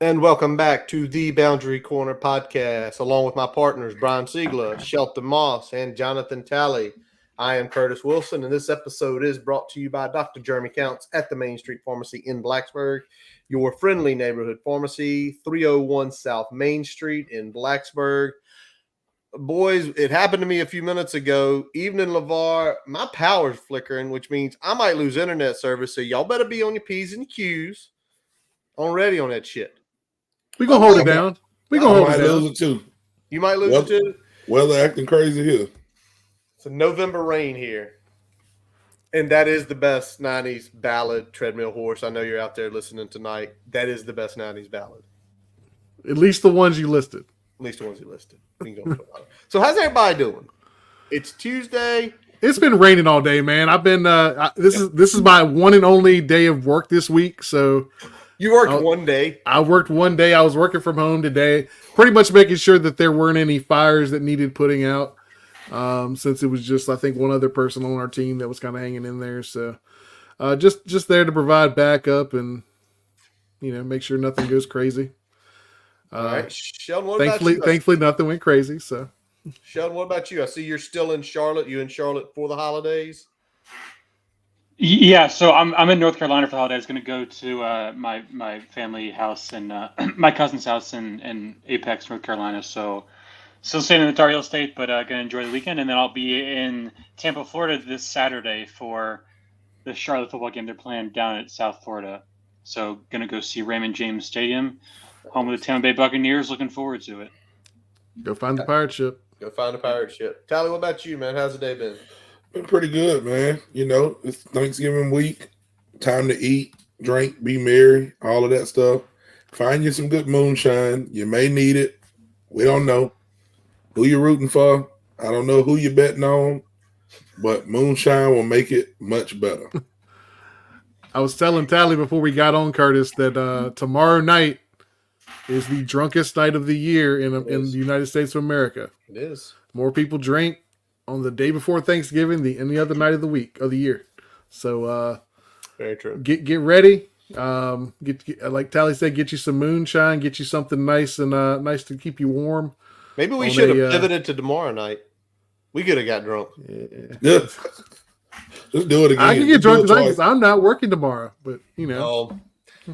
And welcome back to the Boundary Corner podcast, along with my partners, Brian Siegler, Shelton Moss, and Jonathan Talley. I am Curtis Wilson, and this episode is brought to you by Dr. Jeremy Counts at the Main Street Pharmacy in Blacksburg, your friendly neighborhood pharmacy, 301 South Main Street in Blacksburg. Boys, it happened to me a few minutes ago. Evening, LeVar, my power's flickering, which means I might lose internet service, so y'all better be on your P's and Q's ready on that shit. We gonna hold it down. We gonna hold it down. Lose it too. You might lose it too. Weather acting crazy here. It's a November rain here. And that is the best 90s ballad, Treadmill Horse. I know you're out there listening tonight. That is the best 90s ballad. At least the ones you listed. At least the ones you listed. We can go so how's everybody doing? It's Tuesday. It's been raining all day, man. I've been this is my one and only day of work this week, so you worked one day. I worked one day. I was working from home today, pretty much making sure that there weren't any fires that needed putting out. Since it was just, I think, one other person on our team that was kind of hanging in there. So just there to provide backup and, make sure nothing goes crazy. All right. Sheldon, what about you? Thankfully, nothing went crazy. So, Sheldon, what about you? I see you're still in Charlotte. You in Charlotte for the holidays? Yeah, so I'm in North Carolina for the holidays. Going to go to my family house and my cousin's house in Apex, North Carolina. So still staying in the Tar Heel State, but going to enjoy the weekend. And then I'll be in Tampa, Florida this Saturday for the Charlotte football game they're playing down at South Florida. So going to go see Raymond James Stadium, home of the Tampa Bay Buccaneers. Looking forward to it. Go find the pirate ship. Go find the pirate ship. Tally, what about you, man? How's the day been? Been pretty good, man. It's Thanksgiving week. Time to eat, drink, be merry, all of that stuff. Find you some good moonshine. You may need it. We don't know who you're rooting for. I don't know who you're betting on, but moonshine will make it much better. I was telling Tally before we got on, Curtis, that tomorrow night is the drunkest night of the year in the United States of America. It is. More people drink on the day before Thanksgiving than any other night of the year. So very true. Get ready. Get like Tally said, get you some moonshine, get you something nice and nice to keep you warm. Maybe we should have pivoted to tomorrow night. We could have got drunk. Yeah. Let's do it again. I can get drunk tonight because I'm not working tomorrow. But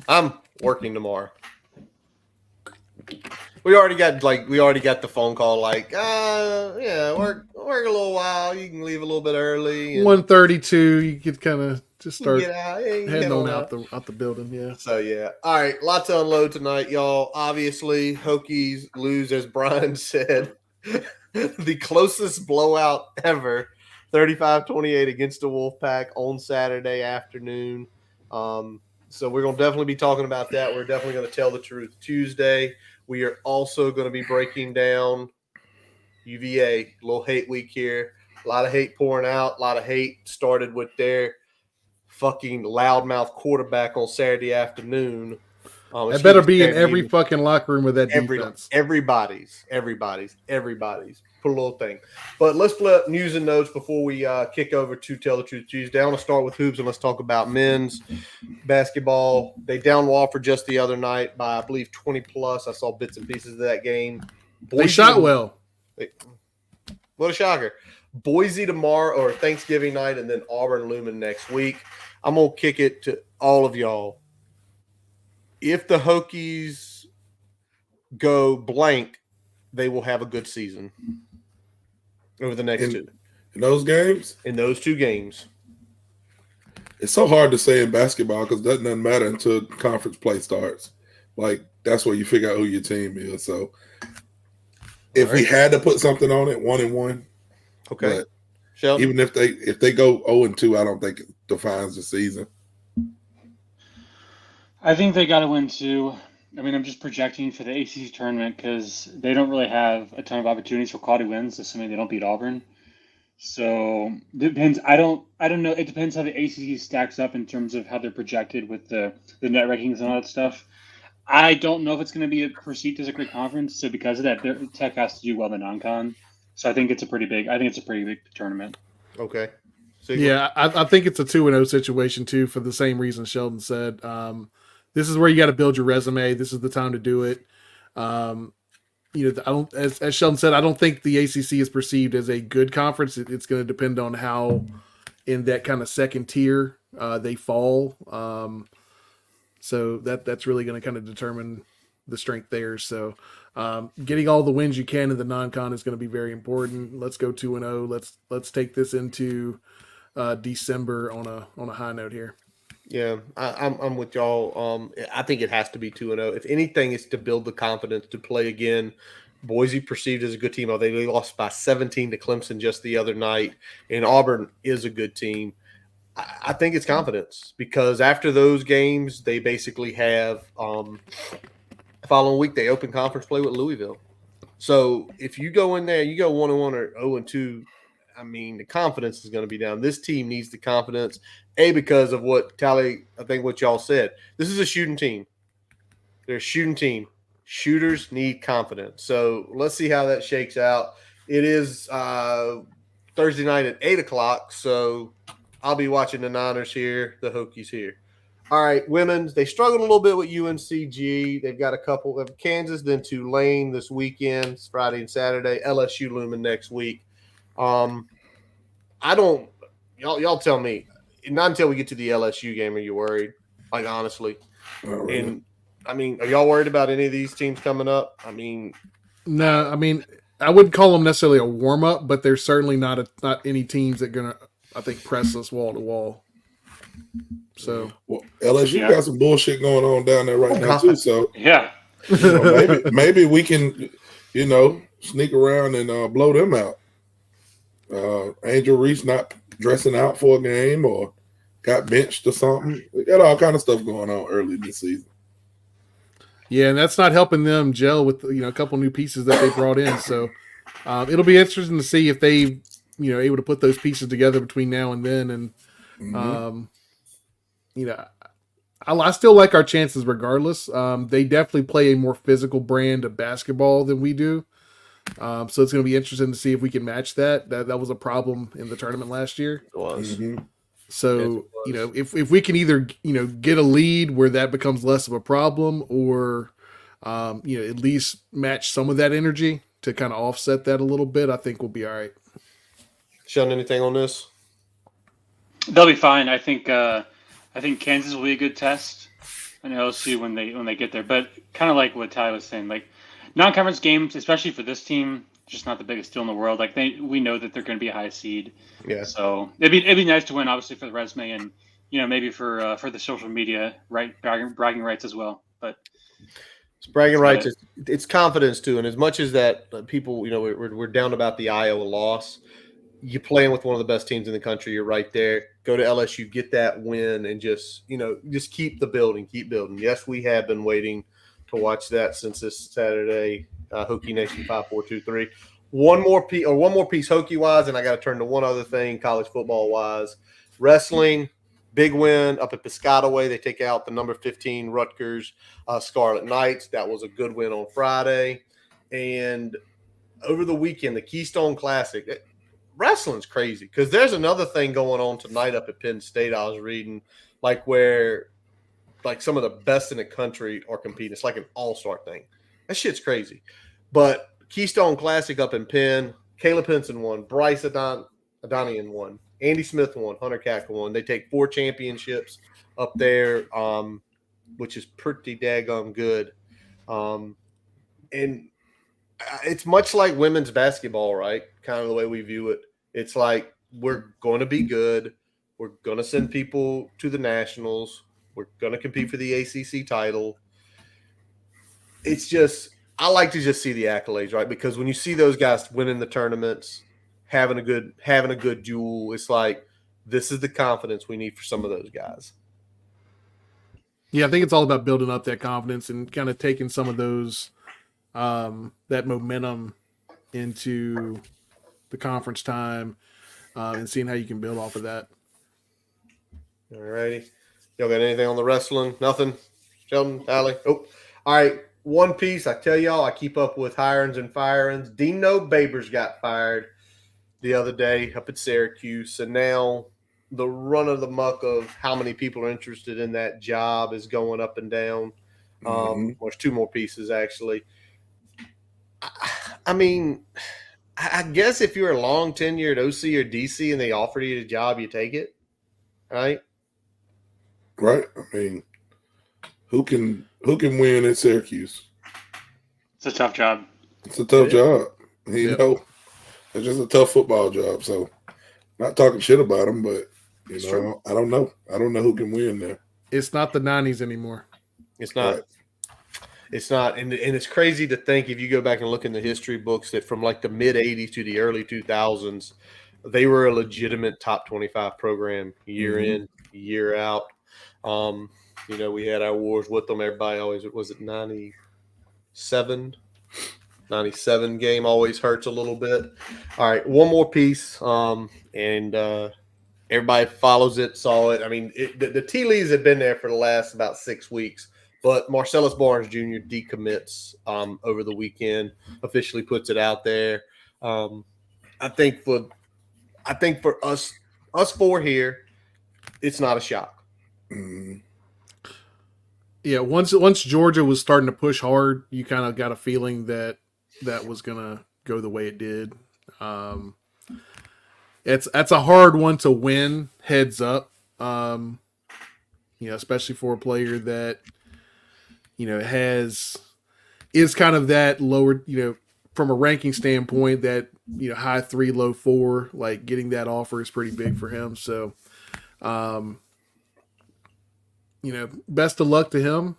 I'm working tomorrow. We already got the phone call work a little while. You can leave a little bit early. 1:32, you could kind of just start heading on out the building. Yeah. So yeah. All right, lot to unload tonight, y'all. Obviously, Hokies lose, as Brian said, the closest blowout ever, 35-28 against the Wolfpack on Saturday afternoon. So we're going to definitely be talking about that. We're definitely going to tell the truth Tuesday. We are also going to be breaking down UVA, a little hate week here. A lot of hate pouring out. A lot of hate started with their fucking loudmouth quarterback on Saturday afternoon. It better be in every fucking locker room with that defense. Everybody's. Put a little thing. But let's flip news and notes before we kick over to Tell the Truth Tuesday. I want to start with hoops and let's talk about men's basketball. They down Wofford just the other night by, I believe, 20+. I saw bits and pieces of that game. They shot well. What a shocker. Boise tomorrow or Thanksgiving night and then Auburn Lumen next week. I'm going to kick it to all of y'all. If the Hokies go blank, they will have a good season over the next two. In those games? In those two games. It's so hard to say in basketball because that doesn't matter until conference play starts. Like, that's where you figure out who your team is. So, if we had to put something on it, 1-1. Okay. Even if they go 0-2, I don't think it defines the season. I think they got to win too. I mean, I'm just projecting for the ACC tournament because they don't really have a ton of opportunities for quality wins, assuming they don't beat Auburn. So depends. I don't know. It depends how the ACC stacks up in terms of how they're projected with the net rankings and all that stuff. I don't know if it's going to be perceived as a great conference. So because of that, Tech has to do well in the non-con. So I think it's a pretty big tournament. Okay. So I think it's a 2-0 situation too for the same reason Sheldon said. this is where you got to build your resume. This is the time to do it. I don't, as Sheldon said, I don't think the ACC is perceived as a good conference. It's going to depend on how in that kind of second tier they fall. So that's really going to kind of determine the strength there. So getting all the wins you can in the non-con is going to be very important. Let's go 2-0. Let's take this into December on a high note here. Yeah, I'm with y'all. I think it has to be 2-0. If anything, it's to build the confidence to play again. Boise perceived as a good team. They lost by 17 to Clemson just the other night, and Auburn is a good team. I think it's confidence because after those games, they basically have the following week they open conference play with Louisville. So if you go in there, you go 1-1 or 0-2. I mean, the confidence is going to be down. This team needs the confidence, because of what Tally, I think what y'all said. This is a shooting team. They're a shooting team. Shooters need confidence. So let's see how that shakes out. It is Thursday night at 8 o'clock, so I'll be watching the Niners here, the Hokies here. All right, women's, they struggled a little bit with UNCG. They've got a couple of Kansas, then Tulane this weekend, Friday and Saturday. LSU looming next week. I don't. Y'all tell me. Not until we get to the LSU game are you worried? Like honestly, Really. And I mean, are y'all worried about any of these teams coming up? I mean, No, I mean I wouldn't call them necessarily a warm up, but they're certainly not any teams that are gonna, I think, press us wall to wall. So Well, LSU got some bullshit going on down there right now too. So Yeah. maybe we can, sneak around and blow them out. Angel Reese not dressing out for a game or got benched or something. We got all kind of stuff going on early this season. yeah, and that's not helping them gel with a couple new pieces that they brought in. So it'll be interesting to see if they able to put those pieces together between now and then. And I still like our chances regardless. They definitely play a more physical brand of basketball than we do. So it's going to be interesting to see if we can match that. That was a problem in the tournament last year. it was. Mm-hmm. So, if we can either, get a lead where that becomes less of a problem or, at least match some of that energy to kind of offset that a little bit, I think we'll be all right. Sean, anything on this? They'll be fine. I think Kansas will be a good test, and LSU when they get there. But kind of like what Ty was saying, like non-conference games, especially for this team, just not the biggest deal in the world. Like we know that they're going to be a high seed. Yeah. So it'd be nice to win, obviously for the resume, and maybe for the social media bragging rights as well. But it's bragging rights. It's confidence too, and as much as that people, we're down about the Iowa loss. You playing with one of the best teams in the country. You're right there. Go to LSU, get that win, and just keep the building, keep building. Yes, we have been waiting to watch that since this Saturday. Hokie Nation 5-4-2-3. One more piece Hokie wise, and I got to turn to one other thing college football wise. Wrestling, big win up at Piscataway. They take out the number 15 Rutgers Scarlet Knights. That was a good win on Friday, and over the weekend the Keystone Classic. Wrestling's crazy because there's another thing going on tonight up at Penn State. I was reading where some of the best in the country are competing. It's like an all-star thing. That shit's crazy. But Keystone Classic up in Penn, Caleb Henson won, Bryce Adonian won, Andy Smith won, Hunter Cackle won. They take 4 championships up there, which is pretty daggum good. And it's much like women's basketball, right? Kind of the way we view it. It's like we're going to be good. We're going to send people to the Nationals. We're going to compete for the ACC title. It's just I like to just see the accolades, right? Because when you see those guys winning the tournaments, having a good duel, it's like this is the confidence we need for some of those guys. Yeah, I think it's all about building up that confidence and kind of taking some of those that momentum into the conference time and seeing how you can build off of that. All righty. Y'all got anything on the wrestling? Nothing? Sheldon, Allie? Oh, all right. One piece. I tell y'all, I keep up with hirings and firings. Dino Babers got fired the other day up at Syracuse. And now the run of the muck of how many people are interested in that job is going up and down. There's two more pieces actually. I mean, I guess if you're a long tenured OC or DC and they offer you the job, you take it, right? Right. I mean, who can win at Syracuse? It's a tough job. It's a tough job. You Yep. know, it's just a tough football job. So, not talking shit about them, but It's you true. know, I don't know. I don't know who can win there. It's not the 90s anymore. It's not. Right. It's not, and it's crazy to think if you go back and look in the history books that from like the mid '80s to the early 2000s, they were a legitimate top 25 program year in, year out. You know, we had our wars with them. Everybody always was it 97 game always hurts a little bit. All right, one more piece, and everybody follows it, saw it. I mean, the tea leaves have been there for the last about 6 weeks. But Marcellus Barnes Jr. decommits over the weekend, officially puts it out there. I think for us four here, it's not a shock. Mm-hmm. Yeah, once Georgia was starting to push hard, you kind of got a feeling that was gonna go the way it did. That's a hard one to win heads up. You know, especially for a player that is kind of that lower, from a ranking standpoint, that high 3, low 4, like getting that offer is pretty big for him. So, best of luck to him.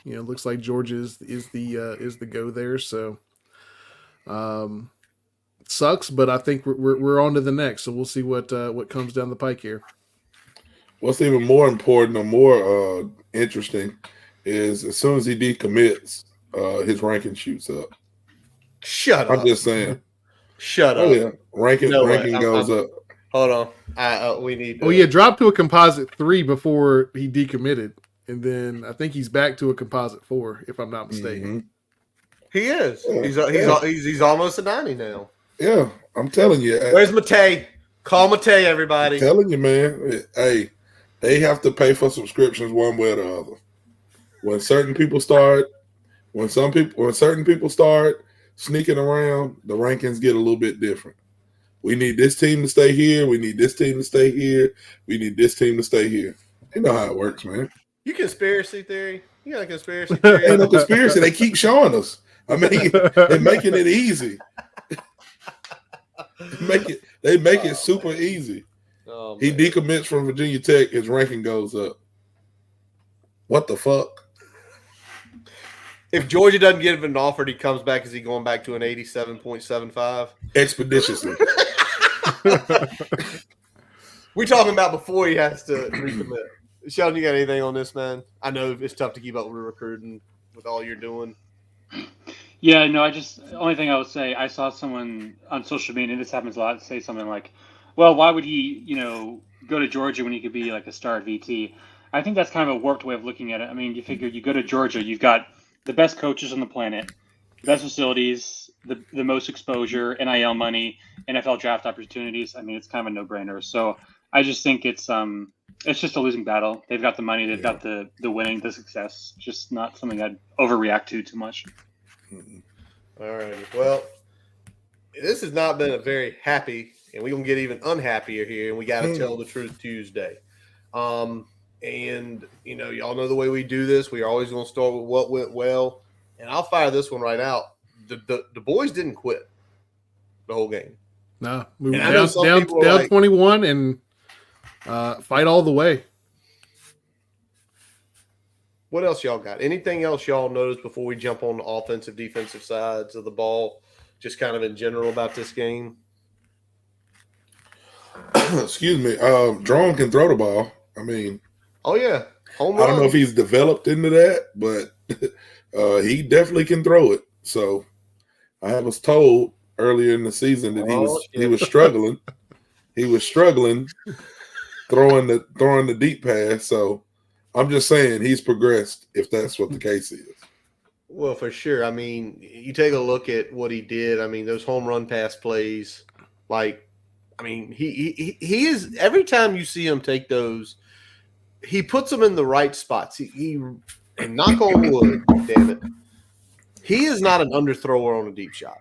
Looks like Georgia is the go there. So, sucks, but I think we're on to the next. So we'll see what comes down the pike here. What's even more important or more interesting is as soon as he decommits, his ranking shoots up. Shut up. I'm just saying. Shut Oh up. yeah, ranking goes up. Hold on. We need. Oh yeah, dropped to a composite 3 before he decommitted, and then I think he's back to a composite 4, if I'm not mistaken. He is. Yeah. He's almost a 90 now. Yeah, I'm telling you. Where's Matei? Call Matei, everybody. I'm telling you, man. Hey, they have to pay for subscriptions one way or the other. When certain people start sneaking around, the rankings get a little bit different. We need this team to stay here. We need this team to stay here. We need this team to stay here. You know how it works, man. You conspiracy theory? You got a conspiracy theory? Ain't no conspiracy. They keep showing us. I mean, they're making it easy. They make it super easy. Oh, he decommits from Virginia Tech. His ranking goes up. What the fuck? If Georgia doesn't give him an offer, he comes back. Is he going back to an 87.75? Expeditiously. We're talking about before he has to recommit. Sheldon, you got anything on this, man? I know it's tough to keep up with recruiting with all you're doing. Yeah, no, the only thing I would say, I saw someone on social media, and this happens a lot, say something like, well, why would he, go to Georgia when he could be like a star at VT? I think that's kind of a warped way of looking at it. I mean, you figure you go to Georgia, you've got the best coaches on the planet, the best facilities, the most exposure, NIL money, NFL draft opportunities. I mean, it's kind of a no-brainer. So I just think it's just a losing battle. They've got the money, they've got the winning, the success. Just not something I'd overreact to too much. All right. Well, this has not been a very happy, and we're going to get even unhappier here, and we got to tell the truth Tuesday. And, y'all know the way we do this. We are always going to start with what went well. And I'll fire this one right out. The boys didn't quit the whole game. No, we were down like, 21 and fight all the way. What else y'all got? Anything else y'all noticed before we jump on the offensive, defensive sides of the ball, just kind of in general about this game? Excuse me. Drone can throw the ball. I mean, oh yeah, home run. I don't know if he's developed into that, but he definitely can throw it. So I was told earlier in the season that he was struggling. He was struggling throwing the deep pass. So I'm just saying he's progressed if that's what the case is. Well, for sure. I mean, you take a look at what he did. I mean, those home run pass plays, like I mean, he is every time you see him take those, he puts them in the right spots. He and knock on wood, damn it, he is not an underthrower on a deep shot.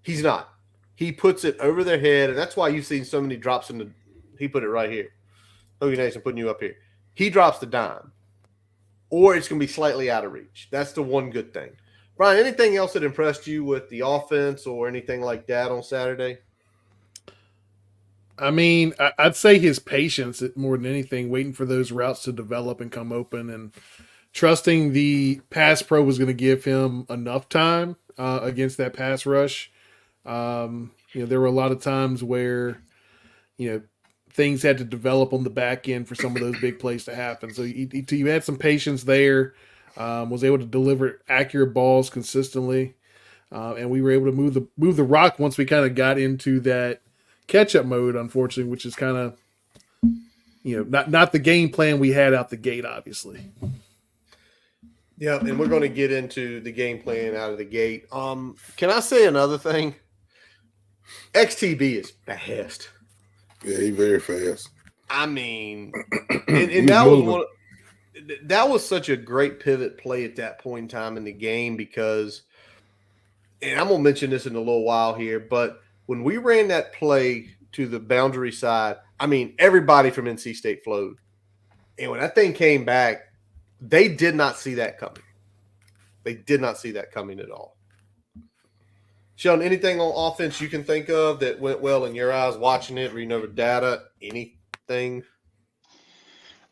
He's not. He puts it over their head, and that's why you've seen so many drops in the. He put it right here. Hokie Nation putting you up here. He drops the dime, or it's going to be slightly out of reach. That's the one good thing. Brian, anything else that impressed you with the offense or anything like that on Saturday? I mean, I'd say his patience more than anything, waiting for those routes to develop and come open, and trusting the pass pro was going to give him enough time against that pass rush. There were a lot of times where, things had to develop on the back end for some of those big plays to happen. So you had some patience there, was able to deliver accurate balls consistently, and we were able to move the rock once we kind of got into that catch-up mode, unfortunately, which is kind of, not the game plan we had out the gate, obviously. Yeah, and we're going to get into the game plan out of the gate. Can I say another thing? XTB is fast. Yeah, he's very fast. I mean, and that was such a great pivot play at that point in time in the game because, and I'm going to mention this in a little while here, but when we ran that play to the boundary side, I mean, everybody from NC State flowed. And when that thing came back, they did not see that coming. They did not see that coming at all. Sheldon, anything on offense you can think of that went well in your eyes, watching it, reading over data, anything?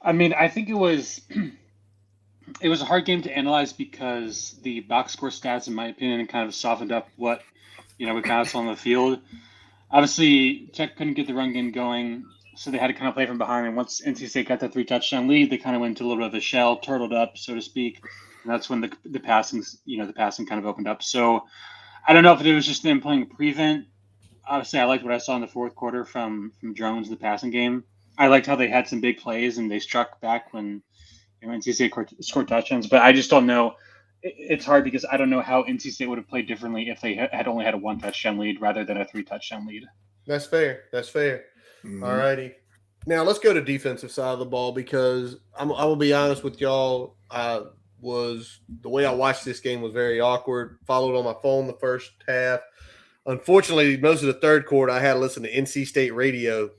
I mean, I think it was a hard game to analyze because the box score stats, in my opinion, kind of softened up what, we kind of saw on the field. Obviously, Tech couldn't get the run game going, so they had to kind of play from behind. And once NC State got that 3-touchdown lead, they kind of went into a little bit of a shell, turtled up, so to speak. And that's when the passing kind of opened up. So I don't know if it was just them playing prevent. Obviously, I liked what I saw in the fourth quarter from Jones, the passing game. I liked how they had some big plays and they struck back when NC State scored touchdowns. But I just don't know. It's hard because I don't know how NC State would have played differently if they had only had a 1-touchdown lead rather than a 3-touchdown lead. That's fair. Mm-hmm. All righty. Now let's go to defensive side of the ball because I will be honest with y'all. The way I watched this game was very awkward. Followed on my phone the first half. Unfortunately, most of the third quarter, I had to listen to NC State radio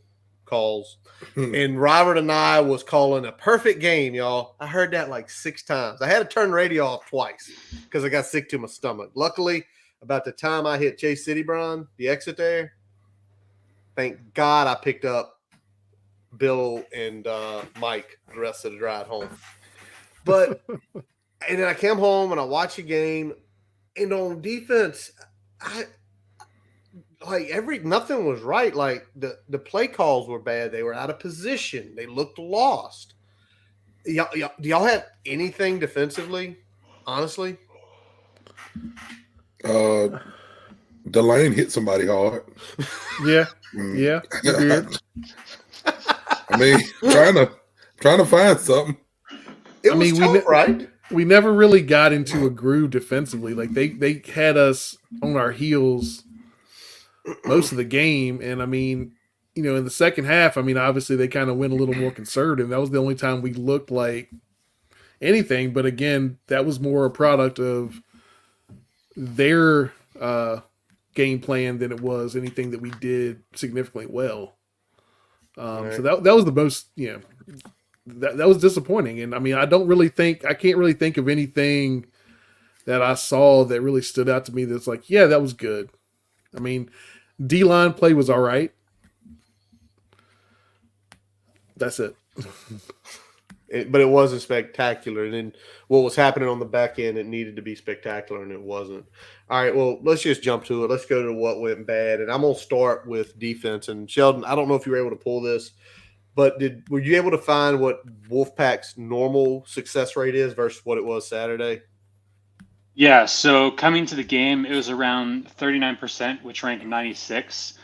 calls. And Robert and I was calling a perfect game, y'all. I heard that like 6 times. I had to turn the radio off twice because I got sick to my stomach. Luckily, about the time I hit Chase City, Brian, the exit there, thank God I picked up Bill and Mike the rest of the drive home. But and then I came home and I watched the game, and on defense, nothing was right. Like the play calls were bad. They were out of position. They looked lost. Do y'all have anything defensively? Honestly, Delane hit somebody hard. Yeah, yeah. He did. I mean, trying to find something. It was tough, right? We never really got into a groove defensively. Like they had us on our heels most of the game. And I mean, in the second half, I mean, obviously they kind of went a little more conservative. That was the only time we looked like anything. But again, that was more a product of their game plan than it was anything that we did significantly well. Right. So that was the most, that was disappointing. And I mean, I can't really think of anything that I saw that really stood out to me that's like, yeah, that was good. I mean, D-line play was all right. That's it. But it wasn't spectacular. And then what was happening on the back end, it needed to be spectacular, and it wasn't. All right, well, let's just jump to it. Let's go to what went bad. And I'm going to start with defense. And Sheldon, I don't know if you were able to pull this, but were you able to find what Wolfpack's normal success rate is versus what it was Saturday? Yeah, so coming to the game, it was around 39%, which ranked 96.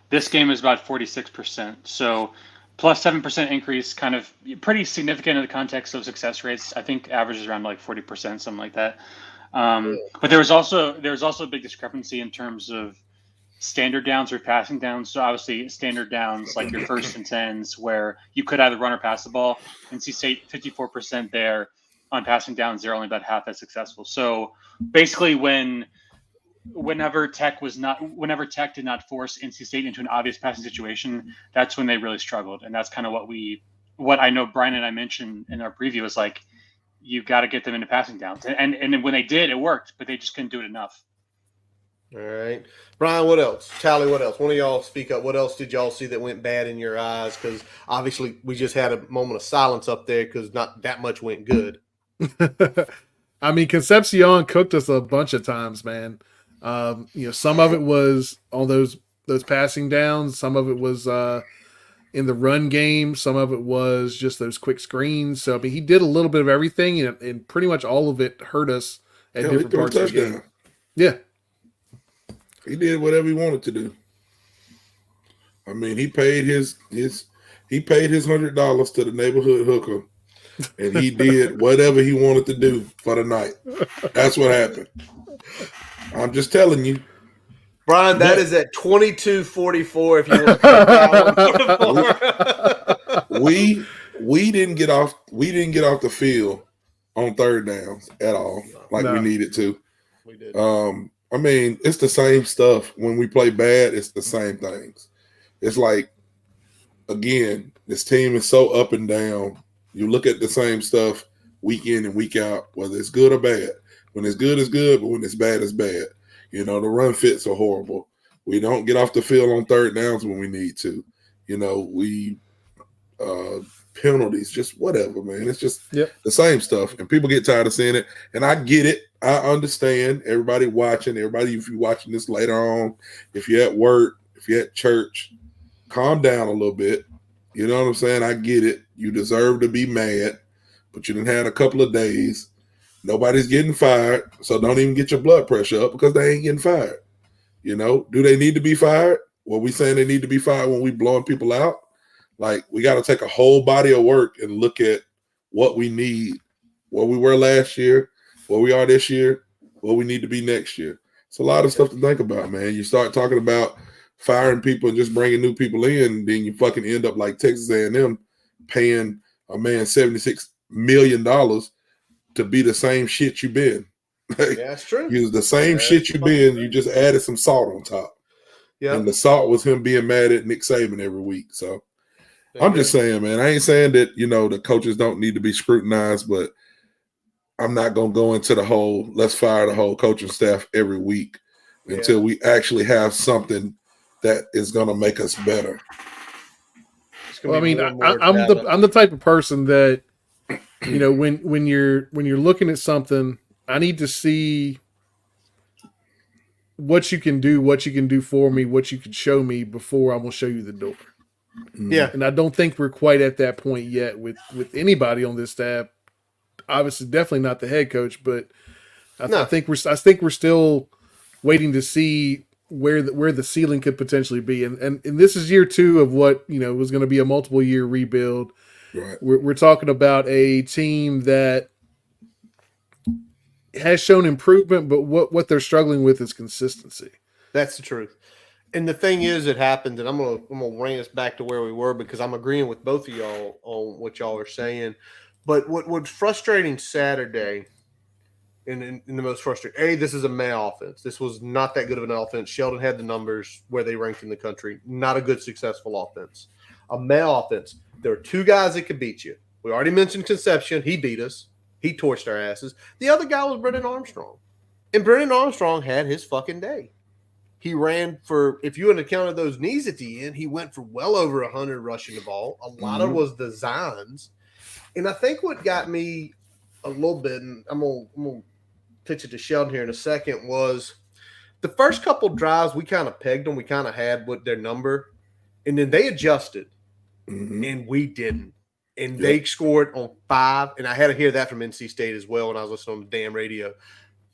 This game is about 46%. So plus 7% increase, kind of pretty significant in the context of success rates. I think average is around like 40%, something like that. But there was also a big discrepancy in terms of standard downs or passing downs. So obviously standard downs, like your 1st and 10s, where you could either run or pass the ball. NC State 54% there on passing downs. They're only about half as successful. So basically, whenever Tech did not force NC State into an obvious passing situation, that's when they really struggled. And that's kind of what I know Brian and I mentioned in our preview is like, you got to get them into passing downs. And when they did, it worked, but they just couldn't do it enough. All right. Brian, what else? Tally, what else? One of y'all speak up. What else did y'all see that went bad in your eyes? Because obviously we just had a moment of silence up there because not that much went good. I mean, Concepcion cooked us a bunch of times, man. Some of it was on those passing downs. Some of it was in the run game. Some of it was just those quick screens. So, I mean, he did a little bit of everything, and pretty much all of it hurt us at different parts of the game. Yeah. He did whatever he wanted to do. I mean, he paid his $100 to the neighborhood hooker, and he did whatever he wanted to do for the night. That's what happened. I'm just telling you. Brian, that is at 22:44 if you want to we didn't get off the field on third downs at all we needed to. We did. I mean, it's the same stuff. When we play bad, it's the same things. It's like, again, this team is so up and down. You look at the same stuff week in and week out, whether it's good or bad. When it's good, it's good, but when it's bad, it's bad. The run fits are horrible. We don't get off the field on third downs when we need to. We penalties, just whatever, man. It's just the same stuff, and people get tired of seeing it. And I get it. I understand. Everybody, if you're watching this later on, if you're at work, if you're at church, calm down a little bit. You know what I'm saying? I get it. You deserve to be mad, but you done had a couple of days. Nobody's getting fired, so don't even get your blood pressure up because they ain't getting fired. Do they need to be fired? Well, we saying they need to be fired when we blowing people out? Like, we got to take a whole body of work and look at what we need, where we were last year, where we are this year, where we need to be next year. It's a lot of stuff to think about, man. You start talking about firing people and just bringing new people in, then you fucking end up like Texas A&M paying a man $76 million to be the same shit you've been. That's true. You're the same shit you've been. You just added some salt on top. Yeah. And the salt was him being mad at Nick Saban every week. So I'm just saying, man, I ain't saying that, the coaches don't need to be scrutinized, but I'm not going to go into the whole, let's fire the whole coaching staff every week until we actually have something that is going to make us better. Well, I mean, I'm the type of person that, when you're looking at something, I need to see what you can do for me, what you can show me before I'm going to show you the door. Yeah. And I don't think we're quite at that point yet with anybody on this staff. Obviously, definitely not the head coach, but I think we're still waiting to see where the ceiling could potentially be. And this is year 2 of what, was going to be a multiple year rebuild. Right. We're talking about a team that has shown improvement, but what they're struggling with is consistency. That's the truth. And the thing is, it happened, and I'm gonna bring us back to where we were because I'm agreeing with both of y'all on what y'all are saying. But what's frustrating Saturday, and the most frustrating, this is a male offense. This was not that good of an offense. Sheldon had the numbers where they ranked in the country. Not a good, successful offense. A male offense. There are 2 guys that could beat you. We already mentioned Concepcion. He beat us. He torched our asses. The other guy was Brennan Armstrong. And Brennan Armstrong had his fucking day. He ran for, if you had counted those knees at the end, he went for well over 100 rushing the ball. A lot of was designs. And I think what got me a little bit, and I'm gonna pitch it to Sheldon here in a second, was the first couple drives we kind of pegged them. We kind of had what their number. And then they adjusted. And we didn't. And they scored on 5. And I had to hear that from NC State as well when I was listening on the damn radio.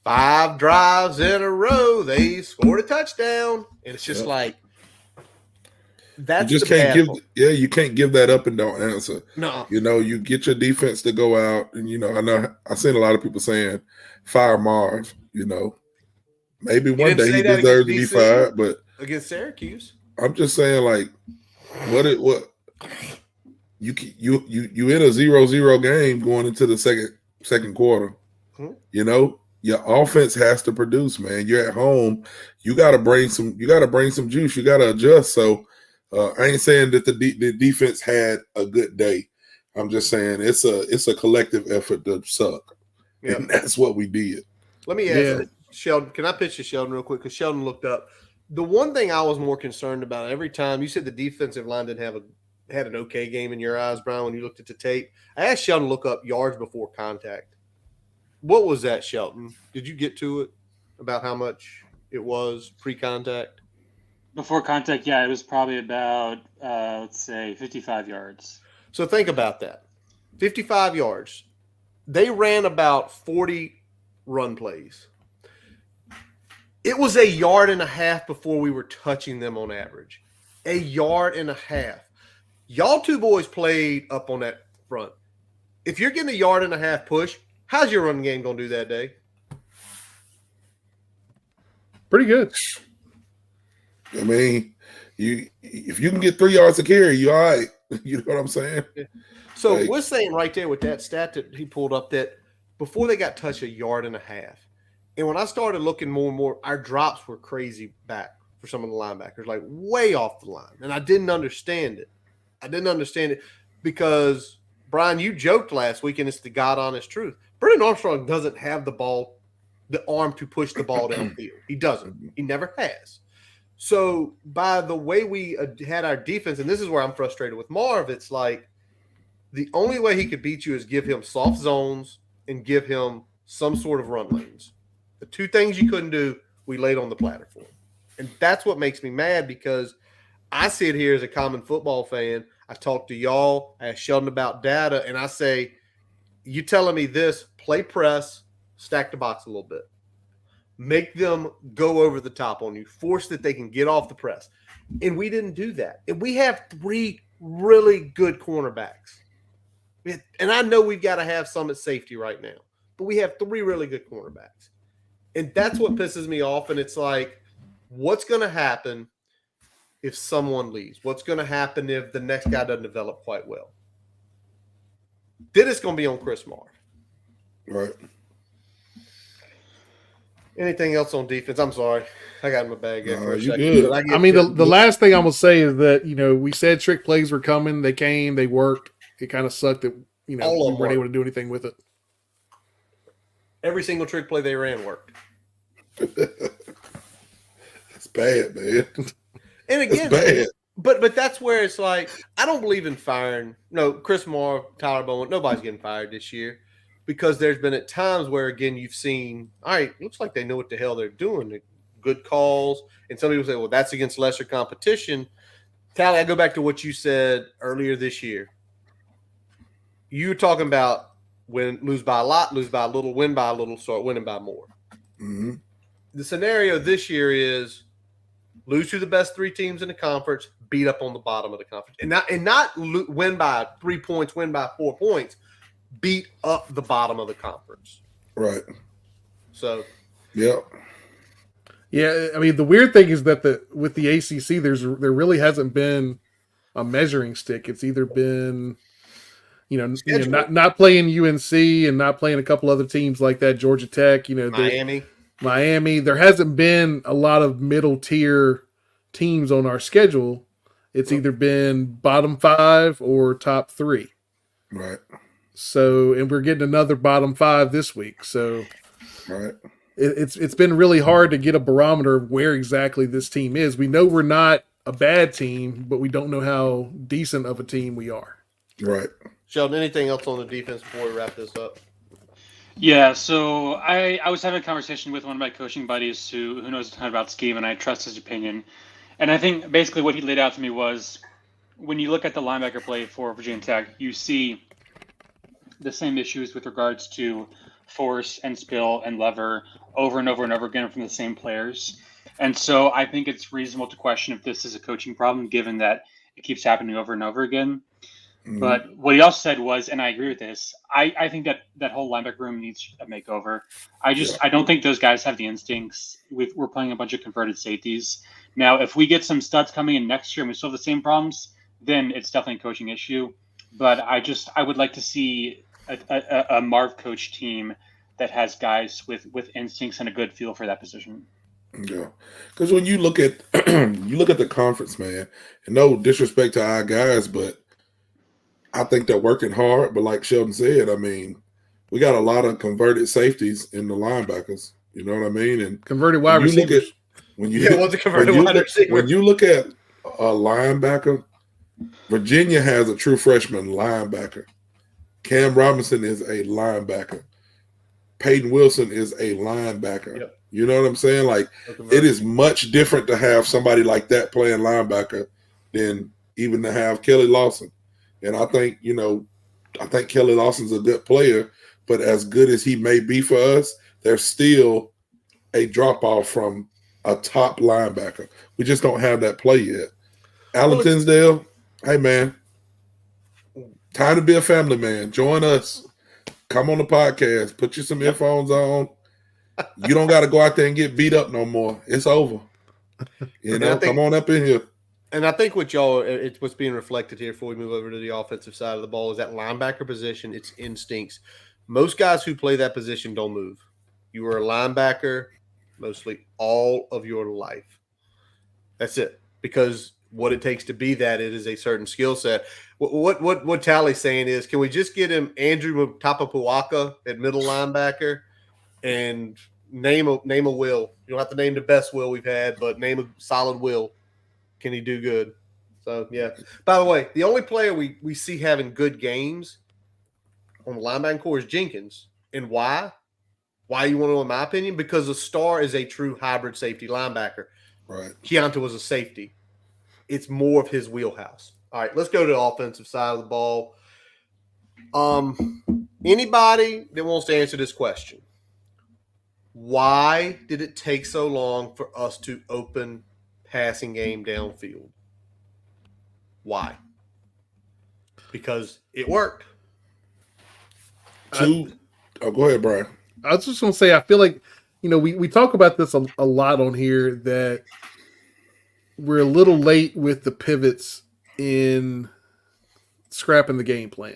5 drives in a row, they scored a touchdown. And it's just like, that's you just can't you can't give that up and don't answer. No. You get your defense to go out. And, I know I've seen a lot of people saying, fire Marv, maybe one day he deserves to be fired, but against Syracuse. I'm just saying, like, what you in a 0-0 game going into the second quarter. Hmm. You know, your offense has to produce, man. You're at home. You got to bring some juice. You got to adjust. So I ain't saying that the defense had a good day. I'm just saying it's a collective effort to suck, and that's what we did. Let me ask Sheldon. Can I pitch to Sheldon real quick? Because Sheldon looked up. The one thing I was more concerned about every time you said the defensive line didn't had an okay game in your eyes, Brian, when you looked at the tape. I asked Sheldon to look up yards before contact. What was that, Shelton? Did you get to it about how much it was pre-contact? Before contact, yeah, it was probably about, let's say, 55 yards. So think about that. 55 yards. They ran about 40 run plays. It was 1.5 yards before we were touching them on average. 1.5 yards. Y'all two boys played up on that front. If you're getting 1.5 yards push, how's your run game going to do that day? Pretty good. I mean, if you can get 3 yards to carry, you all right. You know what I'm saying? So we're saying right there with that stat that he pulled up that before they got touched 1.5 yards. And when I started looking more and more, our drops were crazy back for some of the linebackers, like way off the line. And I didn't understand it. Because, Brian, you joked last week, and it's the God honest truth. Brendan Armstrong doesn't have the arm to push the ball downfield. He doesn't. He never has. So by the way we had our defense, and this is where I'm frustrated with Marv, it's like the only way he could beat you is give him soft zones and give him some sort of run lanes. The two things you couldn't do, we laid on the platter for him. And that's what makes me mad because I sit here as a common football fan. I talk to y'all, I ask Sheldon about data, and I say, you telling me this, play press, stack the box a little bit. Make them go over the top on you. Force that they can get off the press. And we didn't do that. And we have 3 really good cornerbacks. And I know we've got to have some at safety right now. But we have 3 really good cornerbacks. And that's what pisses me off. And it's like, what's going to happen if someone leaves? What's going to happen if the next guy doesn't develop quite well? Then it's going to be on Chris Marv. Right. Anything else on defense? I'm sorry. I got in my bag for a second. Good. I mean, the last thing I'm going to say is that, we said trick plays were coming. They came. They worked. It kind of sucked that, we weren't able to do anything with it. Every single trick play they ran worked. That's bad, man. And again, bad. But that's where it's like, I don't believe in firing. No, Chris Marv, Tyler Bowen, nobody's getting fired this year. Because there's been at times where, again, you've seen, all right, looks like they know what the hell they're doing. They're good calls. And some people say, well, that's against lesser competition. Tally, I go back to what you said earlier this year. You were talking about lose by a lot, lose by a little, win by a little, start winning by more. Mm-hmm. The scenario this year is lose to the best 3 teams in the conference, beat up on the bottom of the conference. And not win by 3 points, win by 4 points. Beat up the bottom of the conference. Right. So. Yeah. Yeah, I mean, the weird thing is that with the ACC, there really hasn't been a measuring stick. It's either been, not playing UNC and not playing a couple other teams like that, Georgia Tech, Miami. There hasn't been a lot of middle tier teams on our schedule. It's either been bottom 5 or top 3. Right. So, and we're getting another bottom 5 this week. So, right. It's been really hard to get a barometer of where exactly this team is. We know we're not a bad team, but we don't know how decent of a team we are. Right. Sheldon, anything else on the defense before we wrap this up? Yeah, so I was having a conversation with one of my coaching buddies who knows a ton about scheme, and I trust his opinion. And I think basically what he laid out to me was when you look at the linebacker play for Virginia Tech, you see the same issues with regards to force and spill and lever over and over and over again from the same players. And so I think it's reasonable to question if this is a coaching problem, given that it keeps happening over and over again. But what he also said was, and I agree with this, I think that whole linebacker room needs a makeover. I don't think those guys have the instincts. We're playing a bunch of converted safeties. Now, if we get some studs coming in next year and we still have the same problems, then it's definitely a coaching issue. But I would like to see a Marv coach team that has guys with instincts and a good feel for that position. Yeah, because when you look at the conference, man, and no disrespect to our guys, but I think they're working hard. But like Sheldon said, I mean, we got a lot of converted safeties in the linebackers. You know what I mean? And converted wide receivers. When you look at a linebacker, Virginia has a true freshman linebacker. Cam Robinson is a linebacker. Peyton Wilson is a linebacker. Yep. You know what I'm saying? Like, it is much different to have somebody like that playing linebacker than even to have Kelly Lawson. And I think, Kelly Lawson's a good player, but as good as he may be for us, there's still a drop-off from a top linebacker. We just don't have that play yet. Alan Tinsdale, hey, man, time to be a family man. Join us. Come on the podcast. Put you some earphones on. You don't got to go out there and get beat up no more. It's over. Come on up in here. And I think what's being reflected here before we move over to the offensive side of the ball is that linebacker position, it's instincts. Most guys who play that position don't move. You were a linebacker mostly all of your life. That's it. Because what it takes to be that, it is a certain skill set. What Tally's saying is, can we just get him Andrew Tapapuaka at middle linebacker and name a will? You don't have to name the best will we've had, but name a solid will. Can he do good? So, yeah. By the way, the only player we see having good games on the linebacking core is Jenkins. And why? Why you want to know, in my opinion? Because the star is a true hybrid safety linebacker. Right. Keonta was a safety. It's more of his wheelhouse. All right, let's go to the offensive side of the ball. Anybody that wants to answer this question, why did it take so long for us to open passing game downfield? Why? Because it worked. Go ahead, Brian. I was just going to say, I feel like, we talk about this a lot on here, that we're a little late with the pivots in scrapping the game plan,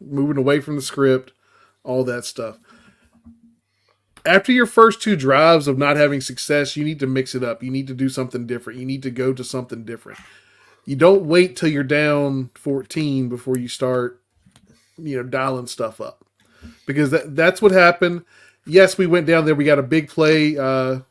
moving away from the script, all that stuff. After your first two drives of not having success, you need to mix it up. You need to do something different. You need to go to something different. You don't wait till you're down 14 before you start, dialing stuff up, because that's what happened. Yes, we went down there. We got a big play to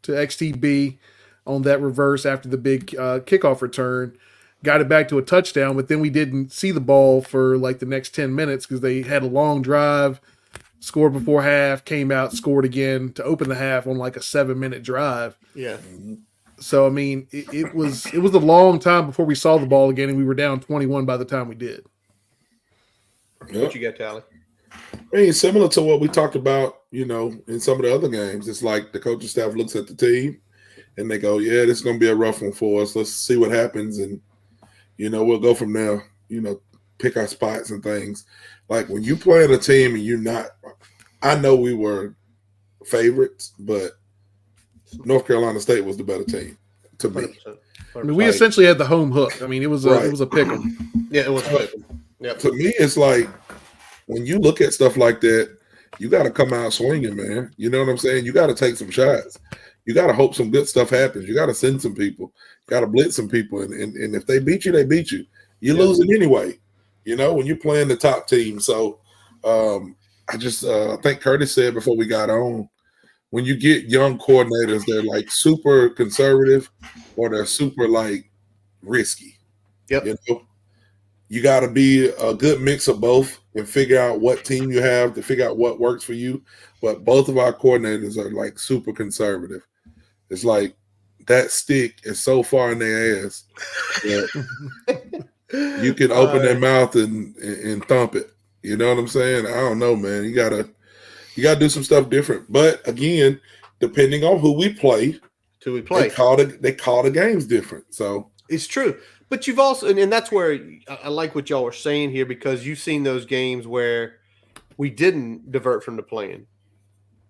XTB on that reverse after the big kickoff return. Got it back to a touchdown, but then we didn't see the ball for like the next 10 minutes because they had a long drive, scored before half, came out, scored again to open the half on like a 7-minute drive. Yeah. So, I mean, it was a long time before we saw the ball again, and we were down 21 by the time we did. Yep. What you got, Tally? I mean, similar to what we talked about, in some of the other games. It's like the coaching staff looks at the team and they go, yeah, this is going to be a rough one for us. Let's see what happens. And, we'll go from there, pick our spots and things. Like when you play in a team and I know we were favorites, but North Carolina State was the better team to me. 100%. I mean, we essentially had the home hook. I mean, it was a pick 'em. Yeah, it was a pick 'em. Yep. To me, it's like when you look at stuff like that, you got to come out swinging, man. You know what I'm saying? You got to take some shots. You got to hope some good stuff happens. You got to send some people. You got to blitz some people. And if they beat you, they beat you. You're losing anyway, when you're playing the top team. So I think Curtis said before we got on, when you get young coordinators, they're like super conservative or they're super like risky. Yep. You got to be a good mix of both and figure out what team you have to figure out what works for you. But both of our coordinators are like super conservative. It's like that stick is so far in their ass that you can open their mouth and thump it. You know what I'm saying? I don't know, man. You gotta do some stuff different. But again, depending on who we play, they call the games different. So it's true. But you've also, and that's where I like what y'all are saying here, because you've seen those games where we didn't divert from the plan.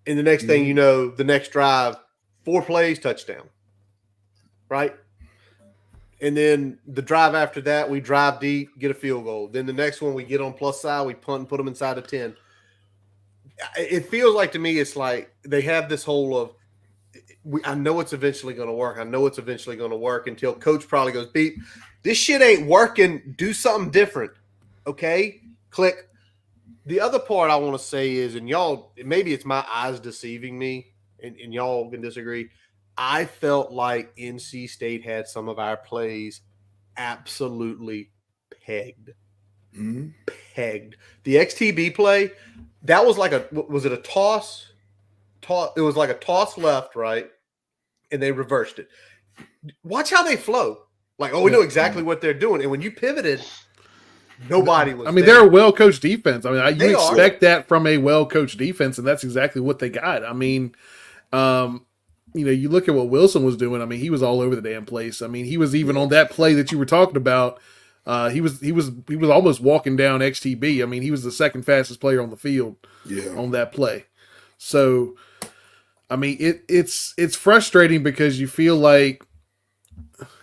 And the next thing you know, the next drive, 4 plays, touchdown. Right? And then the drive after that, we drive deep, get a field goal. Then the next one, we get on plus side, we punt and put them inside of 10. It feels like to me, it's like they have this whole of, I know it's eventually going to work. I know it's eventually going to work, until coach probably goes, beep, this shit ain't working. Do something different. Okay? Click. The other part I want to say is, and y'all, maybe it's my eyes deceiving me, and y'all can disagree. I felt like NC State had some of our plays absolutely pegged. Pegged. The XTB play, that was like was it a toss? It was like a toss left, right? And they reversed it. Watch how they flow. Like, we know exactly what they're doing. And when you pivoted, nobody was there. They're a well-coached defense. You expect that from a well-coached defense, and that's exactly what they got. You look at what Wilson was doing. He was all over the damn place. He was even on that play that you were talking about. He was almost walking down XTB. He was the second fastest player on the field on that play. So, it's frustrating, because you feel like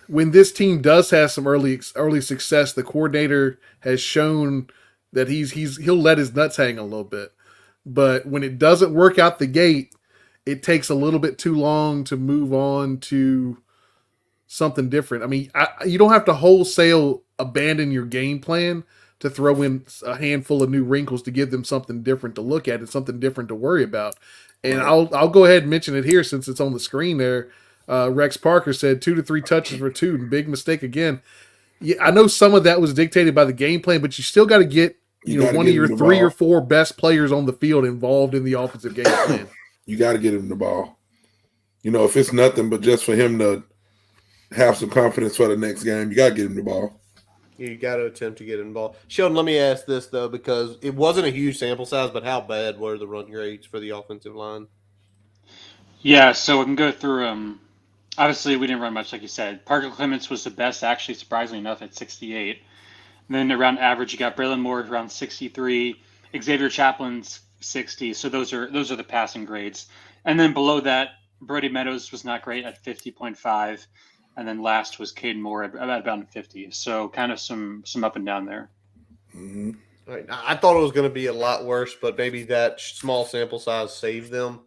when this team does have some early success, the coordinator has shown that he'll let his nuts hang a little bit. But when it doesn't work out the gate, it takes a little bit too long to move on to something different. You don't have to wholesale abandon your game plan to throw in a handful of new wrinkles to give them something different to look at and something different to worry about. And I'll go ahead and mention it here since it's on the screen there. Rex Parker said 2 to 3 touches for 2, and big mistake again. Yeah, I know some of that was dictated by the game plan, but you still got to get one of your 3 or 4 best players on the field involved in the offensive game plan. You got to get him the ball. If it's nothing but just for him to have some confidence for the next game, you got to get him the ball. You got to attempt to get him the ball. Sheldon, let me ask this, though, because it wasn't a huge sample size, but how bad were the run grades for the offensive line? Yeah, so we can go through obviously, we didn't run much, like you said. Parker Clements was the best, actually, surprisingly enough, at 68. And then around average, you got Braylon Moore around 63, Xavier Chaplin's 60. So those are the passing grades. And then below that, Brody Meadows was not great at 50.5. And then last was Caden Moore at about 50. So kind of some up and down there. Mm-hmm. Right. I thought it was going to be a lot worse, but maybe that small sample size saved them.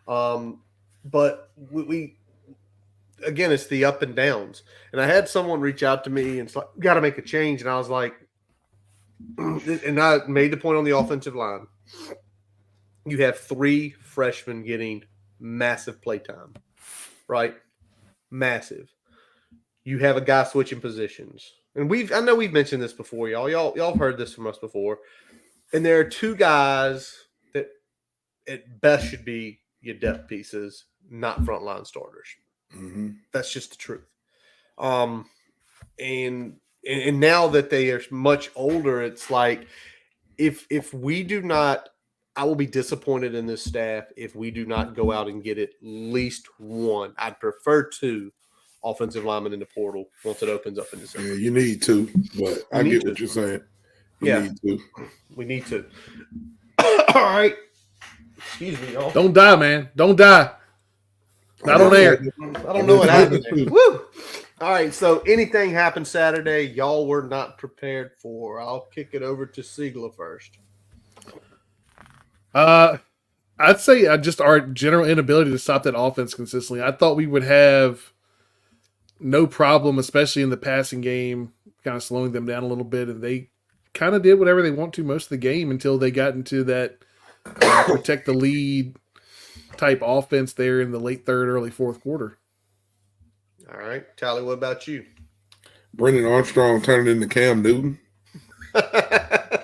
But we again, it's the up and downs. And I had someone reach out to me and say, got to make a change. And I was like, and I made the point on the offensive line. You have 3 freshmen getting massive playtime, right? Massive. You have a guy switching positions. And I know we've mentioned this before, y'all. Y'all have heard this from us before. And there are 2 guys that at best should be your depth pieces, not frontline starters. Mm-hmm. That's just the truth. And now that they are much older, it's like if we do not, I will be disappointed in this staff if we do not go out and get at least 1. I'd prefer 2 offensive linemen in the portal once it opens up in December. Yeah, you need to, but I get what you're saying. We need to. All right. Excuse me, y'all. Don't die, man. Don't die. Not on air. I don't know what happened there. Woo! All right, so anything happened Saturday y'all were not prepared for. I'll kick it over to Siegler first. I'd say just our general inability to stop that offense consistently. I thought we would have no problem, especially in the passing game, kind of slowing them down a little bit, and they kind of did whatever they want to most of the game until they got into that protect the lead type offense there in the late 3rd, early 4th quarter. All right. Tally, what about you? Brendan Armstrong turned into Cam Newton.